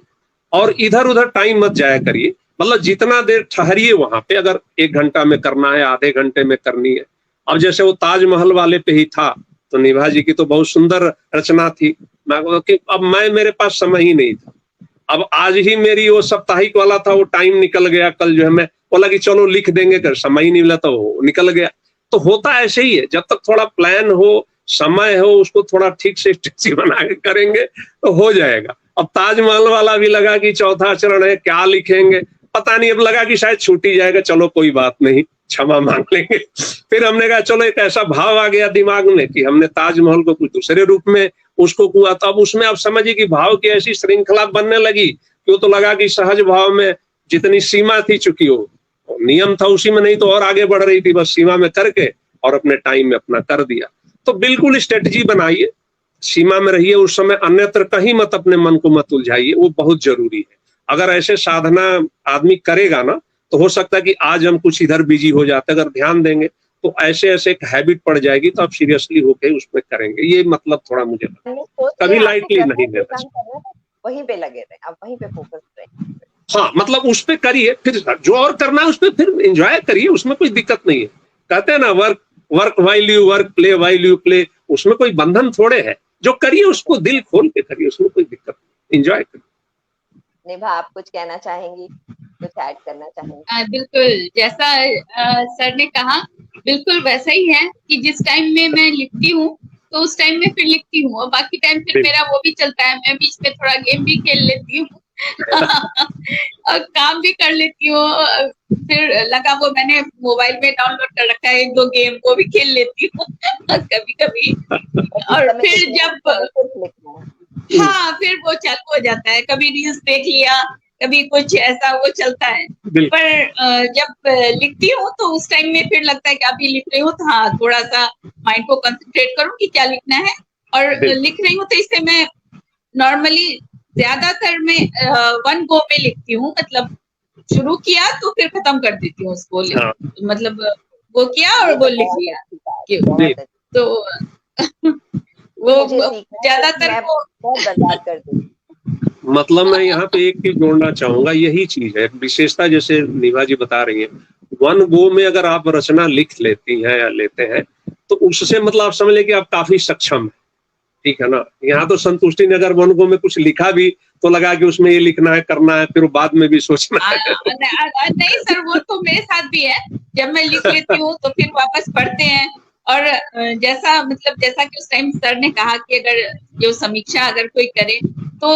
और इधर उधर टाइम मत जाया करिए। मतलब जितना देर ठहरिए वहां पे, अगर 1 घंटा में करना है, आधे घंटे में करनी है। अब जैसे वो ताजमहल वाले पे ही था, तो निभा जी की तो बहुत सुंदर रचना थी। अब मेरे पास समय ही नहीं था। अब आज ही मेरी वो साप्ताहिक वाला था, वो टाइम निकल गया। कल जो है मैं बोला कि चलो लिख देंगे, कर समय ही नहीं मिला तो वो निकल गया। तो होता ऐसे ही है, जब तक थोड़ा प्लान हो, समय हो, उसको थोड़ा ठीक से बना के करेंगे तो हो जाएगा। अब ताजमहल वाला भी लगा कि चौथा चरण है, क्या लिखेंगे पता नहीं। अब लगा कि शायद छूट ही जाएगा, चलो कोई बात नहीं, क्षमा मांग लेंगे। फिर हमने कहा चलो, एक ऐसा भाव आ गया दिमाग में कि हमने ताजमहल को कुछ दूसरे रूप में उसको हुआ। तो अब उसमें आप समझिए कि भाव की ऐसी श्रृंखला बनने लगी कि वो तो लगा कि सहज भाव में जितनी सीमा थी, चुकी हो नियम था उसी में, नहीं तो और आगे बढ़ रही थी, बस सीमा में करके और अपने टाइम में अपना कर दिया। तो बिल्कुल स्ट्रेटजी बनाइए, सीमा में रहिए उस समय, अन्यत्र कहीं मत अपने मन को मत उलझाइए, वो बहुत जरूरी है। अगर ऐसे साधना आदमी करेगा ना, तो हो सकता है कि आज हम कुछ इधर बिजी हो जाते, अगर ध्यान देंगे तो ऐसे ऐसे एक हैबिट पड़ जाएगी, तो आप सीरियसली होके उसमें करेंगे। ये मतलब थोड़ा मुझे कभी लाइटली नहीं लेना, वहीं पे लगे रहे, आप वहीं पे फोकस रहे। हाँ, मतलब उस पे करिए, फिर जो और करना है उस पे फिर एंजॉय करिए, उसमें कोई दिक्कत नहीं है। कहते हैं ना, work while you work, play while you play, उसमें कोई बंधन थोड़े है। जो करिए उसको दिल खोल के करिए, उसमें कोई दिक्कत नहीं, एंजॉय करिए। निभा, आप कुछ कहना चाहेंगी, कुछ ऐड करना चाहेंगी? बिल्कुल, जैसा सर ने कहा बिल्कुल वैसा ही है कि जिस टाइम में मैं लिखती हूँ तो उस टाइम में फिर लिखती हूँ, और बाकी टाइम फिर मेरा वो भी चलता है, मैं बीच में थोड़ा गेम भी खेल लेती हूँ और काम भी कर लेती हूँ। फिर लगा वो मैंने मोबाइल में डाउनलोड कर रखा है 1-2 गेम, वो भी खेल लेती हूँ कभी कभी। और फिर जब हाँ, फिर वो चालू हो जाता है, कभी रील्स देख लिया, कभी कुछ ऐसा वो चलता है। पर जब लिखती हूँ तो उस टाइम में फिर लगता है कि अभी लिख रही हूँ तो हाँ, थोड़ा सा माइंड को कंसंट्रेट करूँ कि क्या लिखना है। और लिख रही हूँ तो इससे मैं नॉर्मली ज्यादातर मैं 1 गो में लिखती हूँ, मतलब शुरू किया तो फिर खत्म कर देती हूँ उसको। मतलब वो किया और वो लिख लिया, तो वो ज्यादातर वो बहुत बर्बाद कर देती। मतलब मैं यहाँ पे एक चीज जोड़ना चाहूंगा, यही चीज है विशेषता, जैसे निभा जी बता रही हैं, 1 गो में अगर आप रचना लिख लेती हैं या लेते हैं, तो उससे मतलब आप समझ लें कि आप काफी सक्षम है, ठीक है ना। यहाँ तो संतुष्टि ने अगर 1 गो में कुछ लिखा भी तो लगा कि उसमें ये लिखना है, करना है, फिर बाद में भी सोचना है। नहीं सर, वो तो मेरे साथ भी है, जब मैं लिख लेती हूँ तो फिर वापस पढ़ते हैं। और जैसा कि उस टाइम सर ने कहा कि अगर जो समीक्षा अगर कोई करे तो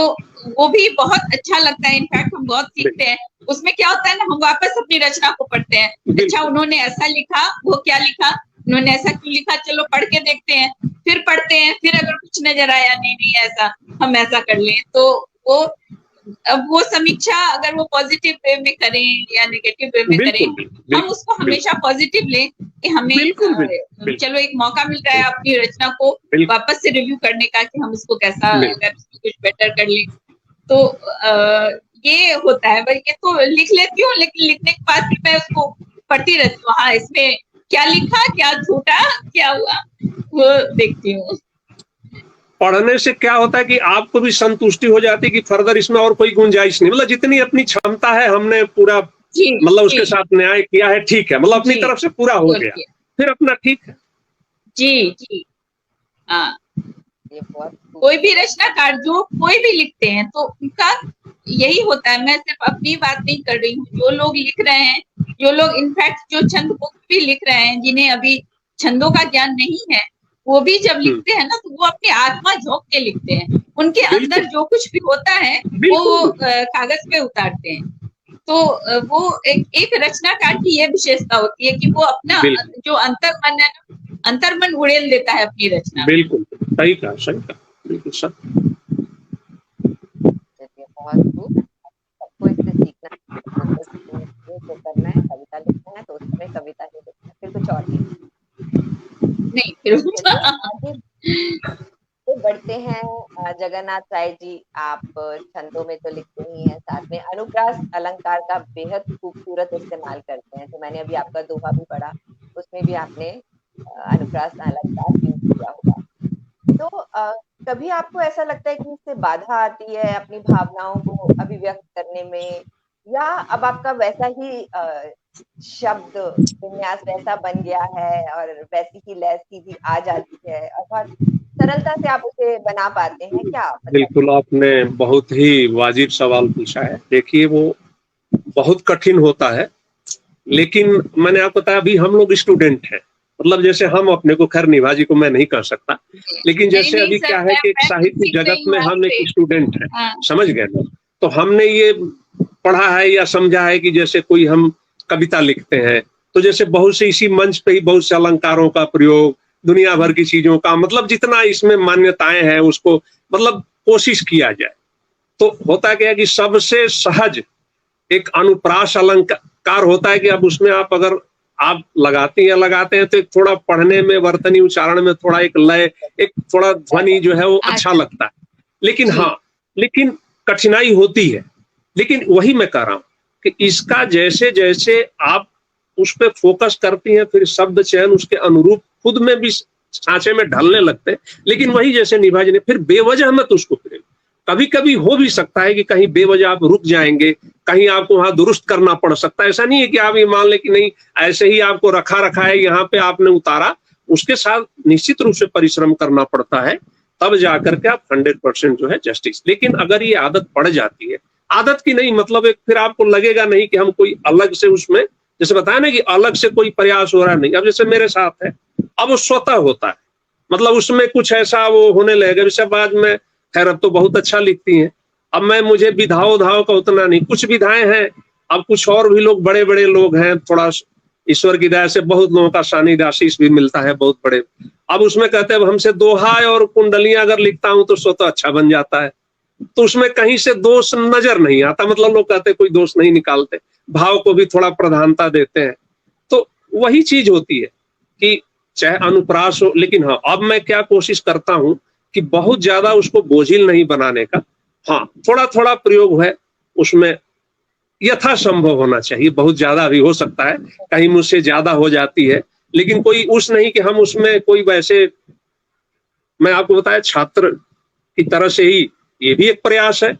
वो भी बहुत अच्छा लगता है। इनफैक्ट हम बहुत सीखते हैं उसमें। क्या होता है ना, हम वापस अपनी रचना को पढ़ते हैं, अच्छा उन्होंने ऐसा लिखा, वो क्या लिखा, उन्होंने ऐसा क्यों लिखा, चलो पढ़ के देखते हैं। फिर पढ़ते हैं, फिर अगर कुछ नजर आया नहीं ऐसा, हम ऐसा कर लें, तो वो अब वो समीक्षा अगर वो पॉजिटिव वे में करें या नेगेटिव वे में करें, हम उसको हमेशा पॉजिटिव लें कि हमें चलो एक मौका मिल रहा है अपनी रचना को वापस से रिव्यू करने का कि हम उसको कैसा अगर कुछ बेटर कर लें। तो ये होता है। ये तो लिख लेती हूँ, लेकिन लिखने के बाद मैं उसको पढ़ती रहती हूँ, हाँ इसमें क्या लिखा, क्या झूठा, क्या हुआ, वो देखती हूँ। पढ़ने से क्या होता है कि आपको भी संतुष्टि हो जाती है कि फर्दर इसमें और कोई गुंजाइश नहीं, मतलब जितनी अपनी क्षमता है हमने पूरा मतलब उसके साथ न्याय किया है, ठीक है, मतलब अपनी तरफ से पूरा हो गया, फिर अपना ठीक है। जी हाँ, कोई भी रचनाकार जो कोई भी लिखते हैं तो उनका यही होता है। मैं सिर्फ अपनी बात नहीं कर रही हूँ, जो लोग लिख रहे हैं, जो लोग इनफैक्ट जो छंद बुक भी लिख रहे हैं, जिन्हें अभी छंदों का ज्ञान नहीं है, वो भी जब लिखते हैं ना तो वो अपनी आत्मा झोंक के लिखते हैं। उनके अंदर जो कुछ भी होता है वो कागज पे उतारते हैं। तो वो एक रचनाकार की ये विशेषता होती है कि वो अपना जो अंतर्मन है ना, अंतर्मन उड़ेल देता है अपनी रचना। बिल्कुल सही कहा, सही कहा, बिल्कुल सर। बहुत खूब, सबको इससे सीखना तो करना है, कविता लिखना है तो उसमें कविता ही लिखना है, फिर कुछ और नहीं। फिर तो बढ़ते हैं। जगन्नाथ राय जी, आप छंदों में तो लिखते ही हैं, साथ में अनुप्रास अलंकार का बेहद खूबसूरत इस्तेमाल करते हैं। तो मैंने अभी आपका दोहा भी पढ़ा, उसमें भी आपने अनुप्रास अलंकार यूज किया होगा। तो कभी आपको ऐसा लगता है कि इससे बाधा आती है अपनी भावनाओं को अभिव्यक्त करने में, या अब आपका वैसा ही शब्द विन्यास वैसा बन गया है और वैसी ही लय सीधी आ जाती है और बहुत सरलता से आप उसे बना पाते हैं, क्या मतलब? बिल्कुल, आपने बहुत ही वाजिब सवाल पूछा है। देखिए, वो बहुत कठिन होता है, लेकिन मैंने आपको बताया अभी हम लोग स्टूडेंट हैं, मतलब जैसे हम अपने को, खैर निभा जी को मैं नहीं कह सकता, लेकिन जैसे नहीं अभी सर, क्या है कि एक मैं साहित्य सीख जगत रही हूँ में हम आपसे। एक स्टूडेंट हैं, हाँ, समझ गए ना? तो हमने ये पढ़ा है या समझा है कि जैसे कोई हम कविता लिखते हैं तो जैसे बहुत से इसी मंच पे ही बहुत से अलंकारों का प्रयोग, दुनिया भर की चीजों का, मतलब जितना इसमें मान्यताएं हैं उसको मतलब कोशिश किया जाए। तो होता क्या है कि सबसे सहज एक अनुप्रास अलंकार होता है कि अब उसमें आप अगर आप लगाते हैं तो एक थोड़ा पढ़ने में, वर्तनी उच्चारण में थोड़ा एक लय, एक थोड़ा ध्वनि जो है वो अच्छा लगता है। लेकिन जी। हाँ, लेकिन कठिनाई होती है। लेकिन वही मैं कह रहा हूं कि इसका जैसे जैसे आप उस पर फोकस करती हैं, फिर शब्द चयन उसके अनुरूप खुद में भी सांचे में ढलने लगते हैं। लेकिन वही जैसे निभा जी ने, फिर बेवजह मत उसको फिर, कभी कभी हो भी सकता है कि कहीं बेवजह आप रुक जाएंगे, कहीं आपको वहां दुरुस्त करना पड़ सकता है। ऐसा नहीं है कि आप ये मान लें कि नहीं ऐसे ही आपको रखा रखा है, यहाँ पे आपने उतारा, उसके साथ निश्चित रूप से परिश्रम करना पड़ता है, तब जाकर के आप 100% जो है जस्टिस। लेकिन अगर ये आदत पड़ जाती है, आदत की नहीं मतलब एक, फिर आपको लगेगा नहीं कि हम कोई अलग से उसमें, जैसे बताया ना कि अलग से कोई प्रयास हो रहा नहीं, अब जैसे मेरे साथ है, अब वो स्वतः होता है, मतलब उसमें कुछ ऐसा वो होने लगेगा। जैसे बाद में, खैर अब तो बहुत अच्छा लिखती हैं, अब मैं, मुझे विधाओ धाओ का उतना नहीं, कुछ विधाएं हैं, अब कुछ और भी लोग बड़े बड़े लोग हैं, थोड़ा ईश्वर की दया से बहुत लोगों का सानिध्य आशीष भी मिलता है, बहुत बड़े। अब उसमें कहते हैं हमसे दोहा और कुंडलियां अगर लिखता हूं तो स्वतः अच्छा बन जाता है, तो उसमें कहीं से दोष नजर नहीं आता, मतलब लोग कहते हैं कोई दोष नहीं निकालते, भाव को भी थोड़ा प्रधानता देते हैं। तो वही चीज होती है कि चाहे अनुप्रास हो, लेकिन हाँ, अब मैं क्या कोशिश करता हूं कि बहुत ज्यादा उसको बोझिल नहीं बनाने का। हाँ, थोड़ा थोड़ा प्रयोग है उसमें, यथासंभव होना चाहिए, बहुत ज्यादा भी हो सकता है, कहीं मुझसे ज्यादा हो जाती है, लेकिन कोई उस नहीं कि हम उसमें कोई वैसे, मैं आपको बताया छात्र की तरह से ही ये भी एक प्रयास है,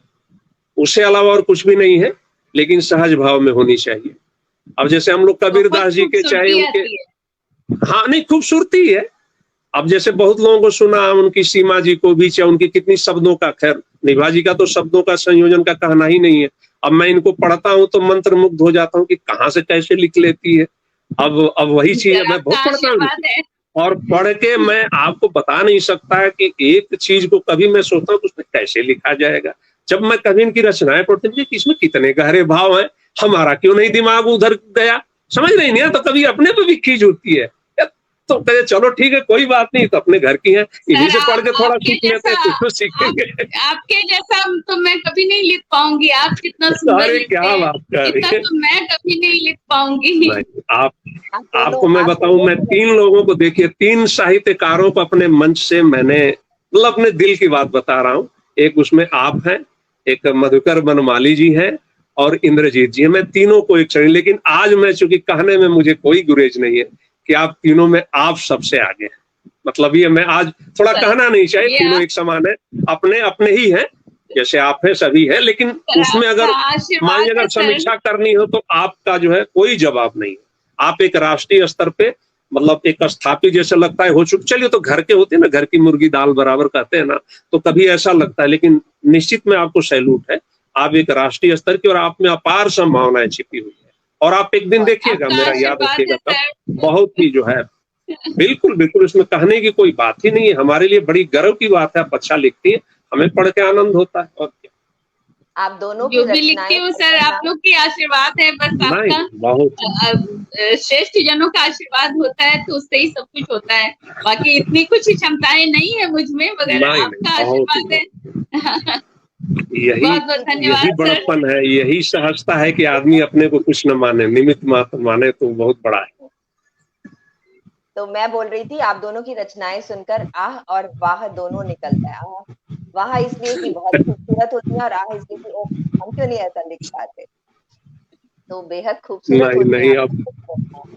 उससे अलावा और कुछ भी नहीं है, लेकिन सहज भाव में होनी चाहिए। अब जैसे हम लोग कबीर दास जी के, चाहे उनके, हाँ नहीं खूबसूरती है। अब जैसे बहुत लोगों को सुना उनकी, सीमा जी को भी, चाहे उनकी कितनी शब्दों का, खैर निभा जी का तो शब्दों का संयोजन का कहना ही नहीं है। अब मैं इनको पढ़ता हूँ तो मंत्र मुग्ध हो जाता हूँ कि कहाँ से कैसे लिख लेती है। अब वही चीज है, मैं बहुत पढ़ता हूँ और पढ़ के मैं आपको बता नहीं सकता है कि एक चीज को कभी मैं सोचता हूँ कि उसमें कैसे लिखा जाएगा। जब मैं कभी इनकी रचनाएं पढ़ती हूँ कि इसमें कितने गहरे भाव हैं, हमारा क्यों नहीं दिमाग उधर गया, समझ नहीं है, तो कभी अपने पे भी खींच होती है, तो कहते चलो ठीक है कोई बात नहीं, तो अपने घर की है, इन्हीं से पढ़ के थोड़ा सीख लेते हैं, तो सीखेंगे। आपके जैसा तो मैं कभी नहीं लिख पाऊंगी, आप कितना सुंदर अरे लिखते क्या हैं, बात कर रही इतना है। तो मैं कभी नहीं लिख पाऊंगी। आपको मैं बताऊं, मैं 3 लोगों को, देखिए 3 साहित्यकारों को अपने मंच से मैंने, मतलब अपने दिल की बात बता रहा हूँ, एक उसमें आप हैं, एक मधुकर बनमाली जी हैं और इंद्रजीत जी हैं, मैं तीनों को एक श्रेणी, लेकिन आज मैं चूंकि कहने में मुझे कोई गुरेज नहीं है कि आप तीनों में आप सबसे आगे हैं, मतलब ये मैं आज थोड़ा कहना नहीं चाहिए, तीनों एक समान है, अपने अपने ही हैं, जैसे आप हैं सभी है, लेकिन उसमें अगर मान लीजिए अगर समीक्षा करनी हो तो आपका जो है कोई जवाब नहीं है। आप एक राष्ट्रीय स्तर पे, मतलब एक स्थापित जैसे लगता है हो चुके, चलिए तो घर के होते हैं ना, घर की मुर्गी दाल बराबर कहते हैं ना, तो कभी ऐसा लगता है, लेकिन निश्चित में आपको सैल्यूट है, आप एक राष्ट्रीय स्तर की, और आप में अपार संभावनाएं छिपी हुई है, और आप एक दिन देखिएगा, मेरा याद रखिएगा तब, बहुत ही जो है, बिल्कुल बिल्कुल, इसमें कहने की कोई बात ही नहीं है, हमारे लिए बड़ी गर्व की बात है, आप अच्छा लिखती है, हमें पढ़ के आनंद होता है। और क्या, आप दोनों जो भी लिखती हूँ सर, आप लोग की आशीर्वाद है, बस आपका बहुत श्रेष्ठ जनों का आशीर्वाद होता है, तो उससे ही सब कुछ होता है, बाकी इतनी कुछ क्षमताएं नहीं है मुझ में, मगर आपका आशीर्वाद है। यही बहुत बहुत धन्यवाद, यही बड़प्पन है, यही सहजता है कि आदमी अपने को कुछ न माने, निमित्त मात्र माने, तो बहुत बड़ा है। तो मैं बोल रही थी, आप दोनों की रचनाएं सुनकर आह और वाह दोनों निकलता है। आह, वाह इसलिए कि बहुत खूबसूरत होती है, और आह इसलिए कि ओ, हम क्यों नहीं ऐसा लिख पाते, तो बेहद खूबसूरत होती नहीं,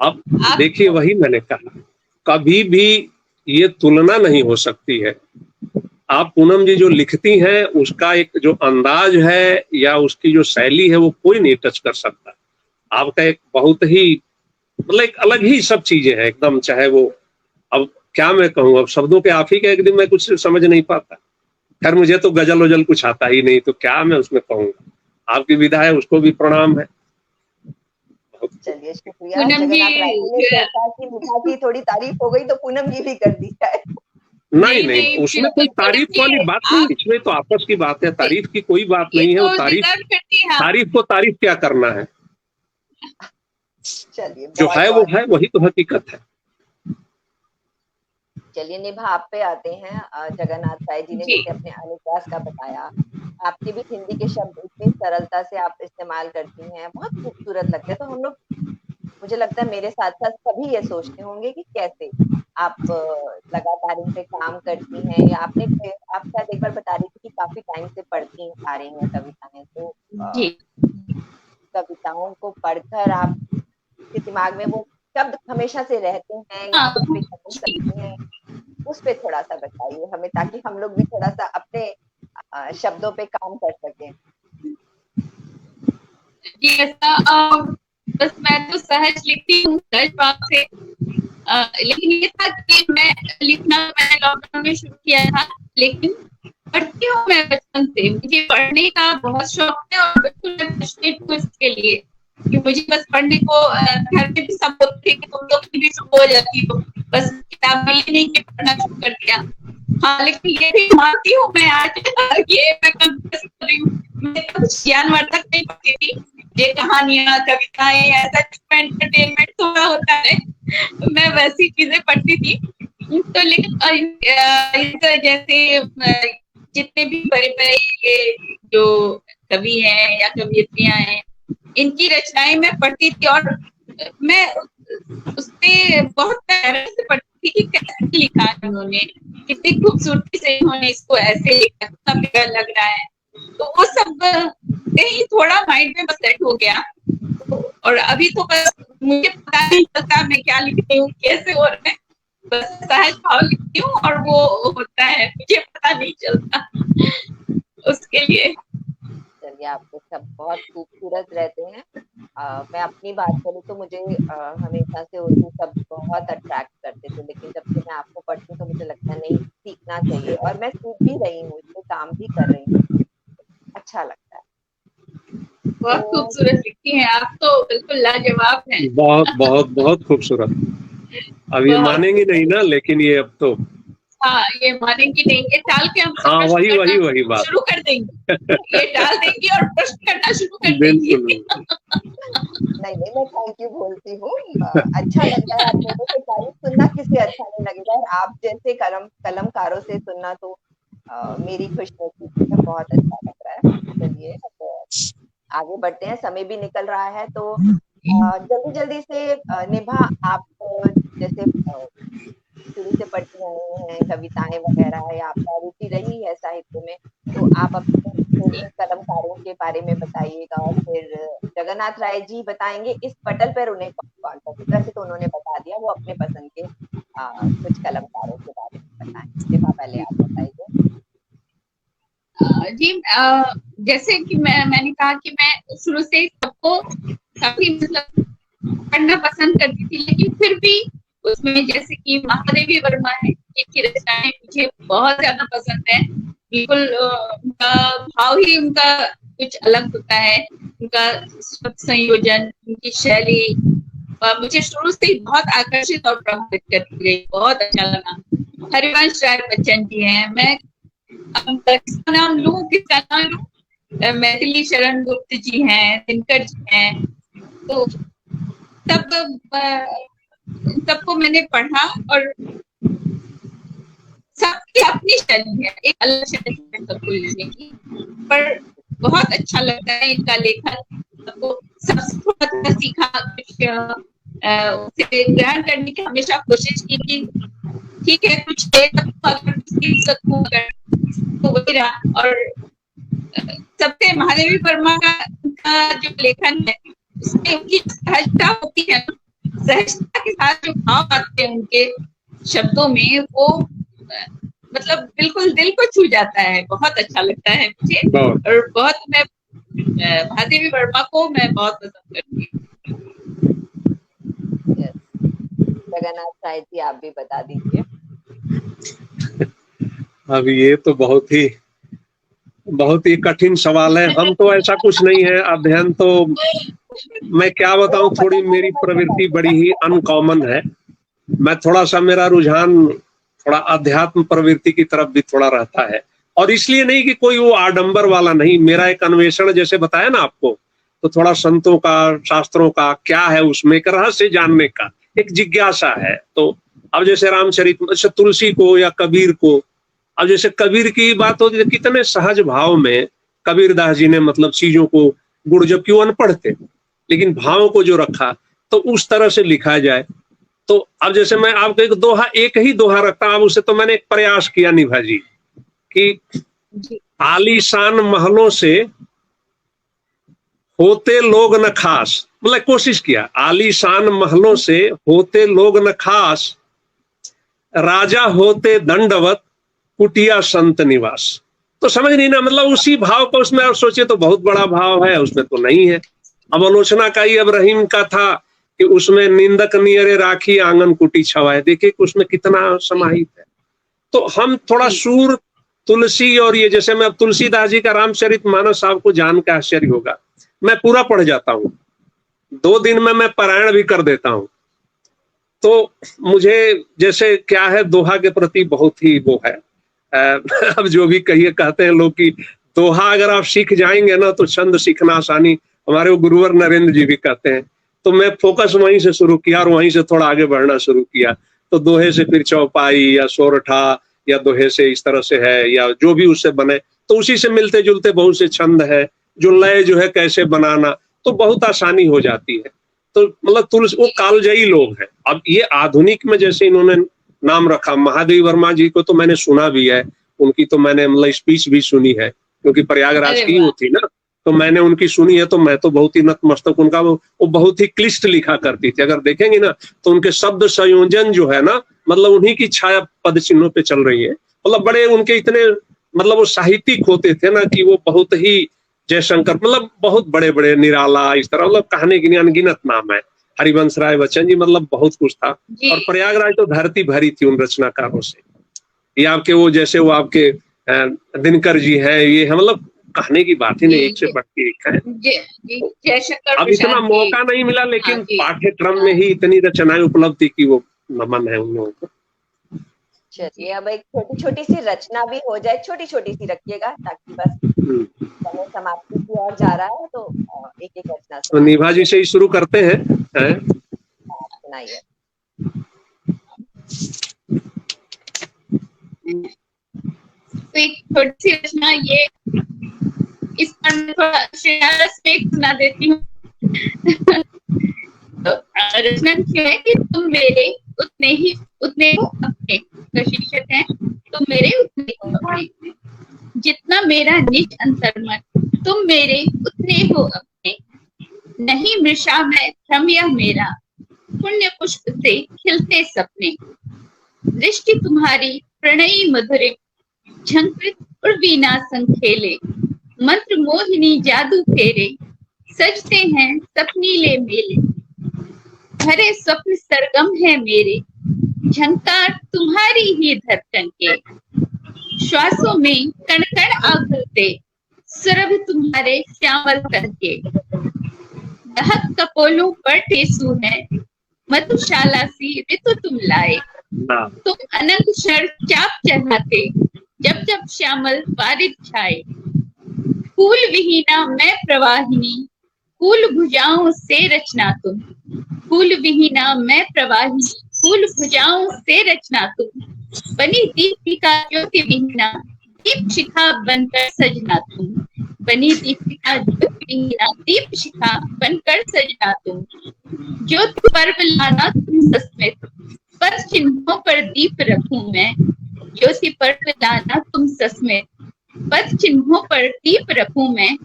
अब देखिए, वही मैंने कहा, कभी भी ये तुलना नहीं हो सकती है आप पूनम जी जो लिखती हैं उसका एक जो अंदाज है या उसकी जो शैली है वो कोई नहीं टच कर सकता। आपका एक बहुत ही मतलब एक अलग ही सब चीजें हैं एकदम, चाहे वो अब क्या मैं कहूँ, अब शब्दों के आप ही के एक दिन मैं कुछ समझ नहीं पाता। खैर मुझे तो गजल वजल कुछ आता ही नहीं, तो क्या मैं उसमें कहूँगा। आपकी विधा है उसको भी प्रणाम है। चलिए शुक्रिया। पूनम जी, जगन्नाथ राय जी ने सोचा कि विधा की थोड़ी तारीफ हो गई तो पूनम जी भी कर दी जाए। नहीं नहीं, उसमें कोई तारीफ वाली बात नहीं, इसमें तो आपस की बात है, तारीफ की कोई बात नहीं है। वो तारीफ, तारीफ को तारीफ क्या करना है, चलिए जो है वो है, वही तो हकीकत है। चलिए निभा आप पे आते हैं। जगन्नाथ राय जी ने जैसे अपने अनुप्रास का बताया, आपके भी हिंदी के शब्द इतनी सरलता से आप इस्तेमाल करती हैं, बहुत खूबसूरत लगते हैं। तो हम लोग, मुझे लगता है मेरे साथ साथ सभी ये सोचते होंगे कि कैसे आप लगातार इन पे काम करती हैं, या आपने आप शायद एक बार बता रही थी कि काफी टाइम से पढ़ती आ रही हैं कविताएं, तो कविताओं को पढ़कर आपके दिमाग में वो शब्द हमेशा से रहते हैं या उस पे कदम सकती हैं, उस पे थोड़ा सा बताइए हमें, ताकि हम लोग भी थोड़ा सा अपने शब्दों पे काम कर सकें। जी ऐसा बस मैं तो सहज लिखती हूँ, सहज भाव से, लेकिन ये था कि मैं लिखना मैंने लॉकडाउन में शुरू किया था, लेकिन पढ़ती हूँ मैं बचपन से। मुझे पढ़ने का बहुत शौक है और बिल्कुल मैं इसके लिए कि मुझे बस पढ़ने को, घर में भी सब बोलते थे कि तुम लोग भी शुरू हो जाती हो, बस किताब मिली नहीं कि पढ़ना शुरू कर दिया। हाँ, लेकिन ये भी मानती हूँ मैं आज, ये मैं कन्फेस कर रही हूँ, मैं कुछ ज्ञानवर्धक नहीं पढ़ती थी, ये कहानियां कविताएं ऐसा एंटरटेनमेंट थोड़ा होता है, मैं वैसी चीजें पढ़ती थी। तो लेकिन जैसे जितने भी बड़े बड़े ये जो कवि हैं या कवियत्रियां हैं, इनकी रचनाएं मैं पढ़ती थी और मैं उसपे बहुत प्यार से पढ़ती थी कि कैसे लिखा है उन्होंने, कितनी खूबसूरती से उन्होंने इसको ऐसे लिखा, कितना प्यारा लग रहा है। तो वो सब कहीं थोड़ा माइंड में बस सेट हो गया, और अभी तो बस मुझे पता नहीं चलता मैं क्या लिखती हूँ, कैसे हो रहा है, बस सहज भाव लिखती हूँ और वो होता है, मुझे पता नहीं चलता उसके लिए। चलिए आपके शब्द बहुत खूबसूरत रहते हैं। मैं अपनी बात करूँ तो मुझे हमेशा से उर्दू शब्द बहुत अट्रैक्ट करते थे, लेकिन जब से मैं आपको पढ़ती हूँ तो मुझे लगता है नहीं, सीखना चाहिए, और मैं सीख भी रही हूँ, इस पे काम भी कर रही हूँ, अच्छा लगता है। बहुत खूबसूरत लिखती हैं आप, तो बिल्कुल लाजवाब हैं। बहुत बहुत बहुत खूबसूरत। अब ये मानेंगे नहीं ना, लेकिन ये अब तो हाँ, ये मानेंगी नहीं, ये टाल के हम हाँ वही बात शुरू कर देंगे, ये डाल देंगी और प्रश्न करना शुरू कर देंगी। नहीं, मैं थैंक यू बोलती हूँ। अच्छा लगता है आप लोगों से तारीफ सुनना, किसे अच्छा नहीं लगेगा, और आप जैसे कलमकारों से सुनना तो मेरी खुशनसीबी है, बहुत अच्छा लग रहा है। चलिए आगे बढ़ते हैं, समय भी निकल रहा है, तो जल्दी से निभा, आप जैसे शुरू से पढ़ती रही हैं कविताएं वगैरह, या आपका रुचि रही है साहित्य में, तो आप अपने कलमकारों के बारे में बताइएगा, और फिर जगन्नाथ राय जी बताएंगे इस पटल पर उन्हें कौन पसंद। वैसे तो उन्होंने बता दिया, वो अपने पसंद के कुछ कलमकारों के बारे में बताएं। निभा पहले आप बताइए। जी जैसे कि मैंने कहा कि मैं शुरू से सबको काफी मतलब पढ़ना पसंद करती थी, लेकिन फिर भी उसमें जैसे कि महादेवी वर्मा है, इनकी रचनाएं मुझे बहुत ज्यादा पसंद है। बिल्कुल उनका भाव ही उनका कुछ अलग होता है, उनका संयोजन, उनकी शैली मुझे शुरू से ही बहुत आकर्षित और प्रभावित करती गई, बहुत अच्छा लगा। हरिवंश राय बच्चन जी हैं, मैं किसका नाम लूं, मैथिली शरण गुप्त जी हैं, दिनकर जी हैं, तो सबको मैंने पढ़ा और सबकी अपनी शैली है, एक अलग शैली है सबको लिखने की, पर बहुत अच्छा लगता है इनका लेखन। सबको सबसे थोड़ा सीखा, कुछ उसे ग्रहण करने की हमेशा कोशिश की कि ठीक है कुछ अगर सीख सकूं तो वही रहा। और सबसे महादेवी वर्मा का जो लेखन है उसमें उनकी सहजता होती है, सहजता के साथ जो भाव आते हैं उनके शब्दों में, वो मतलब बिल्कुल दिल को छू जाता है, बहुत अच्छा लगता है मुझे। बहुत। और बहुत मैं महादेवी वर्मा को मैं बहुत पसंद करती हूँ। यस, जगन्नाथ साहिब जी आप भी बता दीजिए। अब ये तो बहुत ही कठिन सवाल है। हम तो ऐसा कुछ नहीं है, अध्ययन तो मैं क्या बताऊं, थोड़ी मेरी प्रवृत्ति बड़ी ही अनकॉमन है। मैं थोड़ा सा, मेरा रुझान थोड़ा अध्यात्म प्रवृत्ति की तरफ भी थोड़ा रहता है, और इसलिए नहीं कि कोई वो आडंबर वाला नहीं, मेरा एक अन्वेषण, जैसे बताया ना आपको, तो थोड़ा संतों का, शास्त्रों का क्या है उसमें एक रहस्य जानने का एक जिज्ञासा है। तो अब जैसे रामचरित, जैसे तुलसी को या कबीर को, अब जैसे कबीर की बात होती है, कितने सहज भाव में कबीरदास जी ने मतलब चीजों को, गुण, जबकि वो अनपढ़ थे, लेकिन भाव को जो रखा तो उस तरह से लिखा जाए। तो अब जैसे मैं आपको एक ही दोहा रखता हूं, उसे तो मैंने एक प्रयास किया निभा जी कि आलीशान महलों से होते लोग न खास, मतलब कोशिश किया, आलीशान महलों से होते लोग न खास, राजा होते दंडवत कुटिया संत निवास। तो समझ नहीं ना, मतलब उसी भाव को उसमें, और सोचिए तो बहुत बड़ा भाव है, उसमें तो नहीं है। अब आलोचना का ही अब रहीम का था कि उसमें निंदक नियरे राखी आंगन कुटी छवाए, देखिए उसमें कितना समाहित है। तो हम थोड़ा सूर, तुलसी, और ये जैसे मैं अब तुलसीदास जी का रामचरित मानस आपको जान के आश्चर्य होगा, मैं पूरा पढ़ जाता हूँ, 2 दिन में मैं पारायण भी कर देता हूँ। तो मुझे जैसे क्या है, दोहा के प्रति बहुत ही वो है। अब जो भी कहिए, कहते हैं लोग कि दोहा अगर आप सीख जाएंगे ना तो छंद सीखना आसानी, हमारे वो गुरुवर नरेंद्र जी भी कहते हैं। तो मैं फोकस वहीं से शुरू किया और वहीं से थोड़ा आगे बढ़ना शुरू किया। तो दोहे से फिर चौपाई या सोरठा या दोहे से इस तरह से है, या जो भी उससे बने, तो उसी से मिलते जुलते बहुत से छंद है, जो लय जो है कैसे बनाना, तो बहुत आसानी हो जाती है। तो मतलब तुलसी, वो कालजयी लोग हैं। अब ये आधुनिक में जैसे इन्होंने नाम रखा, महादेवी वर्मा जी को तो मैंने सुना भी है, उनकी तो मैंने मतलब स्पीच भी सुनी है, क्योंकि प्रयागराज की वो थी ना, तो मैंने उनकी सुनी है। तो मैं तो बहुत ही नतमस्तक, उनका वो बहुत ही क्लिष्ट लिखा करती थी, अगर देखेंगे ना तो उनके शब्द संयोजन जो है ना, मतलब उन्हीं की छाया पद चिन्हों पे चल रही है। मतलब बड़े उनके इतने, मतलब वो साहित्यिक होते थे ना कि वो बहुत ही, जयशंकर, मतलब बहुत बड़े बड़े, निराला, इस तरह, मतलब कहने की अनगिनत नाम है, हरिवंश राय बच्चन जी, मतलब बहुत कुछ था। और प्रयागराज तो धरती भरी थी उन रचनाकारों से। ये आपके वो, जैसे वो आपके दिनकर जी हैं, ये है, मतलब कहने की बात ही नहीं, एक से बढ़ के एक है। अब इतना मौका नहीं मिला, लेकिन पाठ्यक्रम में ही इतनी रचनाएं उपलब्ध थी कि वो नमन है उन लोगों को। चलिए, अब एक छोटी छोटी सी रचना भी हो जाए, छोटी छोटी सी रखिएगा, ताकि बस समय समाप्ति की ओर जा रहा है, तो एक एक रचना तो निभा जी से ही शुरू करते हैं। सुनाइए। तो एक छोटी सी रचना, ये इस पर मैं थोड़ा शेयरस में सुना देती हूँ। तो रचना क्यों है कि तुम मेरे उतने हो अपने, का शीर्षक है तुम मेरे उतने हो अपने, जितना मेरा निज अंतर्मन, तुम मेरे उतने हो अपने, नहीं मृषा में भ्रम यह मेरा, पुण्य पुष्प से खिलते सपने, दृष्टि तुम्हारी प्रणयी मधुरे, झंकृत उर्वीना संखेले, मंत्र मोहिनी जादू फेरे, सजते हैं सपनीले मेले, भरे स्वप्न सरगम है मेरे, झंकार तुम्हारी ही धड़कन के, श्वासों में कण कण आघुलते, सुरभ तुम्हारे श्यामल तन के, दहक कपोलों पर टेसू है, मधुशाला सी ऋतु तुम लाए, तुम अनंत शर चाप चढ़ाते, जब जब श्यामल वारिद छाए, फूल विहीना मैं प्रवाहिनी, फूल भुजाओं से रचना तुम, फूल विहीना मैं प्रवाहिनी, फूल भुजाओं से रचना तुम, बनी दीपिका ज्योति विहीना, दीप शिखा बनकर सजना तुम, बनी दीपिका ज्योति विहीना, दीप शिखा बनकर सजना तुम, ज्योति पर्व लाना तुम सस्मित, पद चिन्हों पर दीप रखूं मैं, ज्योति पर्व लाना तुम सस्मित, पद चिन्हों पर दीप रखूं मैं,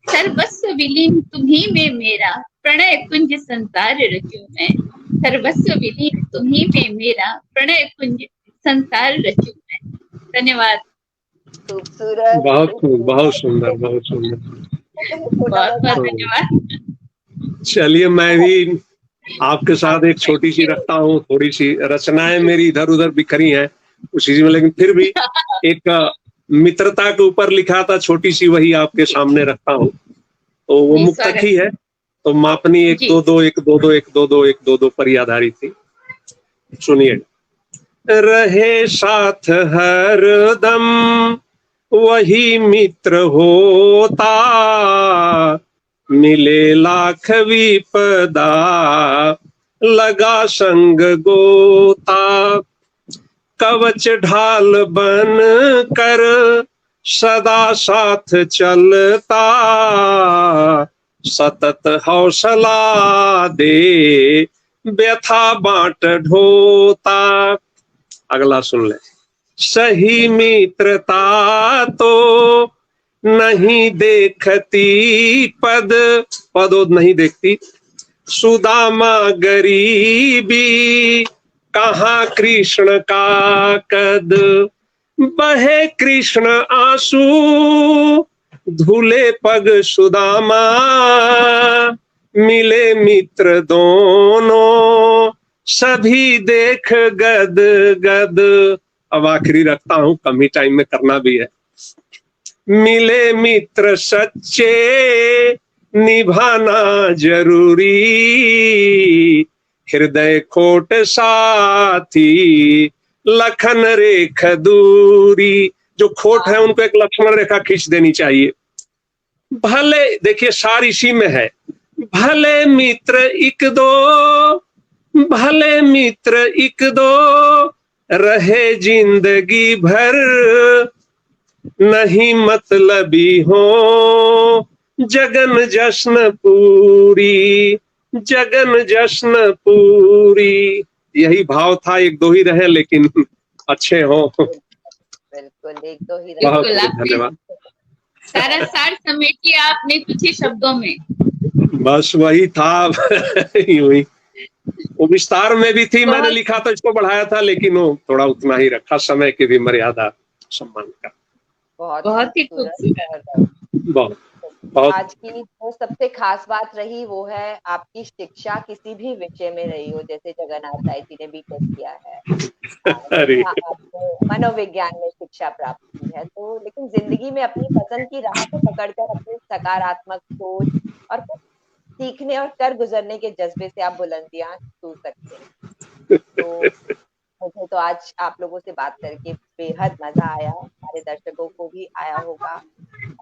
सर्वस्व विलीन तुम्ही में मेरा, प्रणय कुंज संसार रचूं मैं, सर्वस्व विलीन तुम्ही में मेरा, प्रणय कुंज संसार रचूं मैं। धन्यवाद। खूबसूरत, बहुत खूबसूरत। सुंदर, बहुत सुंदर। छोटा बहुत सा बहुत धन्यवाद। चलिए, मैं भी आपके साथ एक छोटी सी रखता हूँ, थोड़ी सी रचनाएं मेरी इधर उधर बिखरी हैं उसी में, लेकिन फिर भी एक मित्रता के ऊपर लिखा था छोटी सी, वही आपके सामने रखता हूँ। तो वो जी, मुक्तक स्वागत। ही है, तो मापनी 1 जी। 2 2 1 2 2 1 2 2 1 2 2 पर ही आधारित थी। सुनिए। रहे साथ हरदम वही मित्र होता, मिले लाख विपदा लगा संग गोता, कवच ढाल बन कर सदा साथ चलता, सतत हौसला दे व्यथा बांट ढोता। अगला सुन ले। सही मित्रता तो नहीं देखती पद, पदोद नहीं देखती, सुदामा गरीबी कहाँ कृष्ण का कद, बहे कृष्ण आंसू धुले पग सुदामा, मिले मित्र दोनों सभी देख गद गद। अब आखिरी रखता हूं, कम ही टाइम में करना भी है। मिले मित्र सच्चे निभाना जरूरी, हृदय खोट साथी लखन रेख दूरी। जो खोट है उनको एक लक्ष्मण रेखा खींच देनी चाहिए। भले, देखिए सार इसी में है, भले मित्र एक दो, भले मित्र एक दो रहे जिंदगी भर, नहीं मतलबी हो जगन जश्न पूरी, जगन जश्न पूरी। यही भाव था, 1 2 ही रहे लेकिन अच्छे हो। बिल्कुल, 1 2 ही बहुत बिल्कुल, बहुत आपने धन्यवाद। सारा सार समेट किया आपने कुछ ही शब्दों में। बस वही था। यूं ही वो विस्तार में भी थी, मैंने बहुत लिखा तो इसको बढ़ाया था, लेकिन वो थोड़ा उतना ही रखा, समय की भी मर्यादा सम्मान का। बहुत बहुत ही खूबसूरत। खूबसूरत। और बहुत बहुत आज की जो सबसे खास बात रही वो है आपकी शिक्षा किसी भी विषय में रही हो, जैसे जगन्नाथ राय जी ने बीटेक किया है, अरे नेहा आपने मनोविज्ञान में शिक्षा प्राप्त की है, तो लेकिन जिंदगी में अपनी पसंद की राह को पकड़कर अपनी सकारात्मक सोच और कुछ सीखने और कर गुजरने के जज्बे से आप बुलंदियां छू सकते हैं। तो मुझे तो आज आप लोगों से बात करके बेहद मजा आया, हमारे दर्शकों को भी आया होगा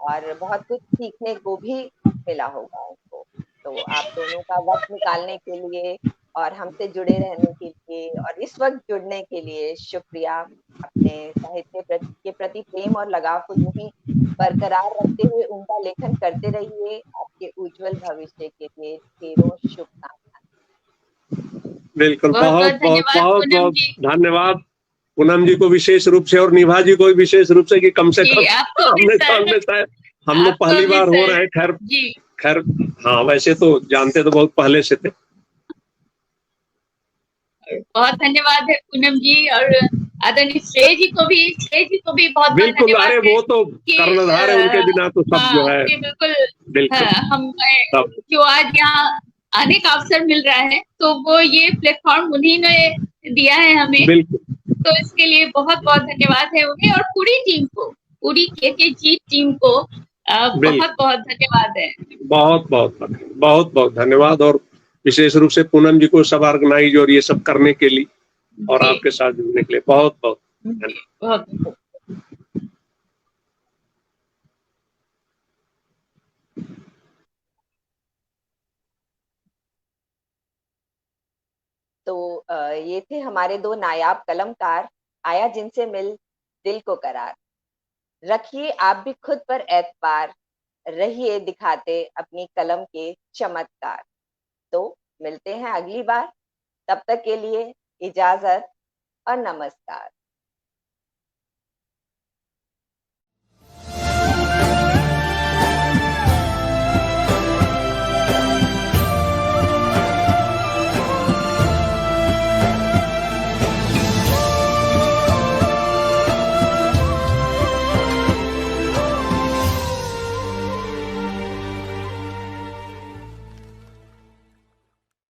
और बहुत कुछ सीखने को भी मिला होगा उनको। तो आप दोनों का वक्त निकालने के लिए और हमसे जुड़े रहने के लिए और इस वक्त जुड़ने के लिए शुक्रिया। अपने के प्रति प्रेम और लगाव को यूं ही बरकरार रखते हुए उनका लेखन करते रहिए। आपके उज्जवल भविष्य के लिए ढेरों शुभकामनाएं। बिल्कुल, बहुत बहुत बहुत बहुत धन्यवाद बहुत पूनम बहुत जी। धन्यवाद पूनम जी को विशेष रूप से, और निभा जी को भी विशेष रूप से, कि कम से जी, कम आपको भी हमने सर, सामने शायद हम लोग आपको पहली भी बार हो सर। रहे हैं। खैर जी, खैर, हाँ वैसे तो जानते तो बहुत पहले से थे। बहुत धन्यवाद है पूनम जी, और आदरणीय श्रेय जी को भी बहुत बहुत बिल्कुल, धन्यवाद अरे है वो तो कि कर्णधार है, उनके बिना तो सब जो हाँ, है। कि बिल्कुल बिल्कुल हम सब। जो आज यहाँ आने का अवसर मिल रहा है, तो वो ये प्लेटफॉर्म उन्हीं ने दिया है हमें, बिल्कुल तो इसके लिए बहुत बहुत धन्यवाद है उन्हें और पूरी टीम को, पूरी KKG टीम को बहुत बिल्कुल बहुत धन्यवाद है। बहुत बहुत बहुत बहुत धन्यवाद, और विशेष रूप से पूनम जी को सब ऑर्गेनाइज और ये सब करने के लिए और जी, आपके साथ जुड़ने के लिए बहुत बहुत धन्यवाद। बहुत। तो ये थे हमारे 2 नायाब कलमकार, आया जिनसे मिल दिल को करार। रखिए आप भी खुद पर एतबार, रहिए दिखाते अपनी कलम के चमत्कार। तो मिलते हैं अगली बार, तब तक के लिए इजाजत और नमस्कार।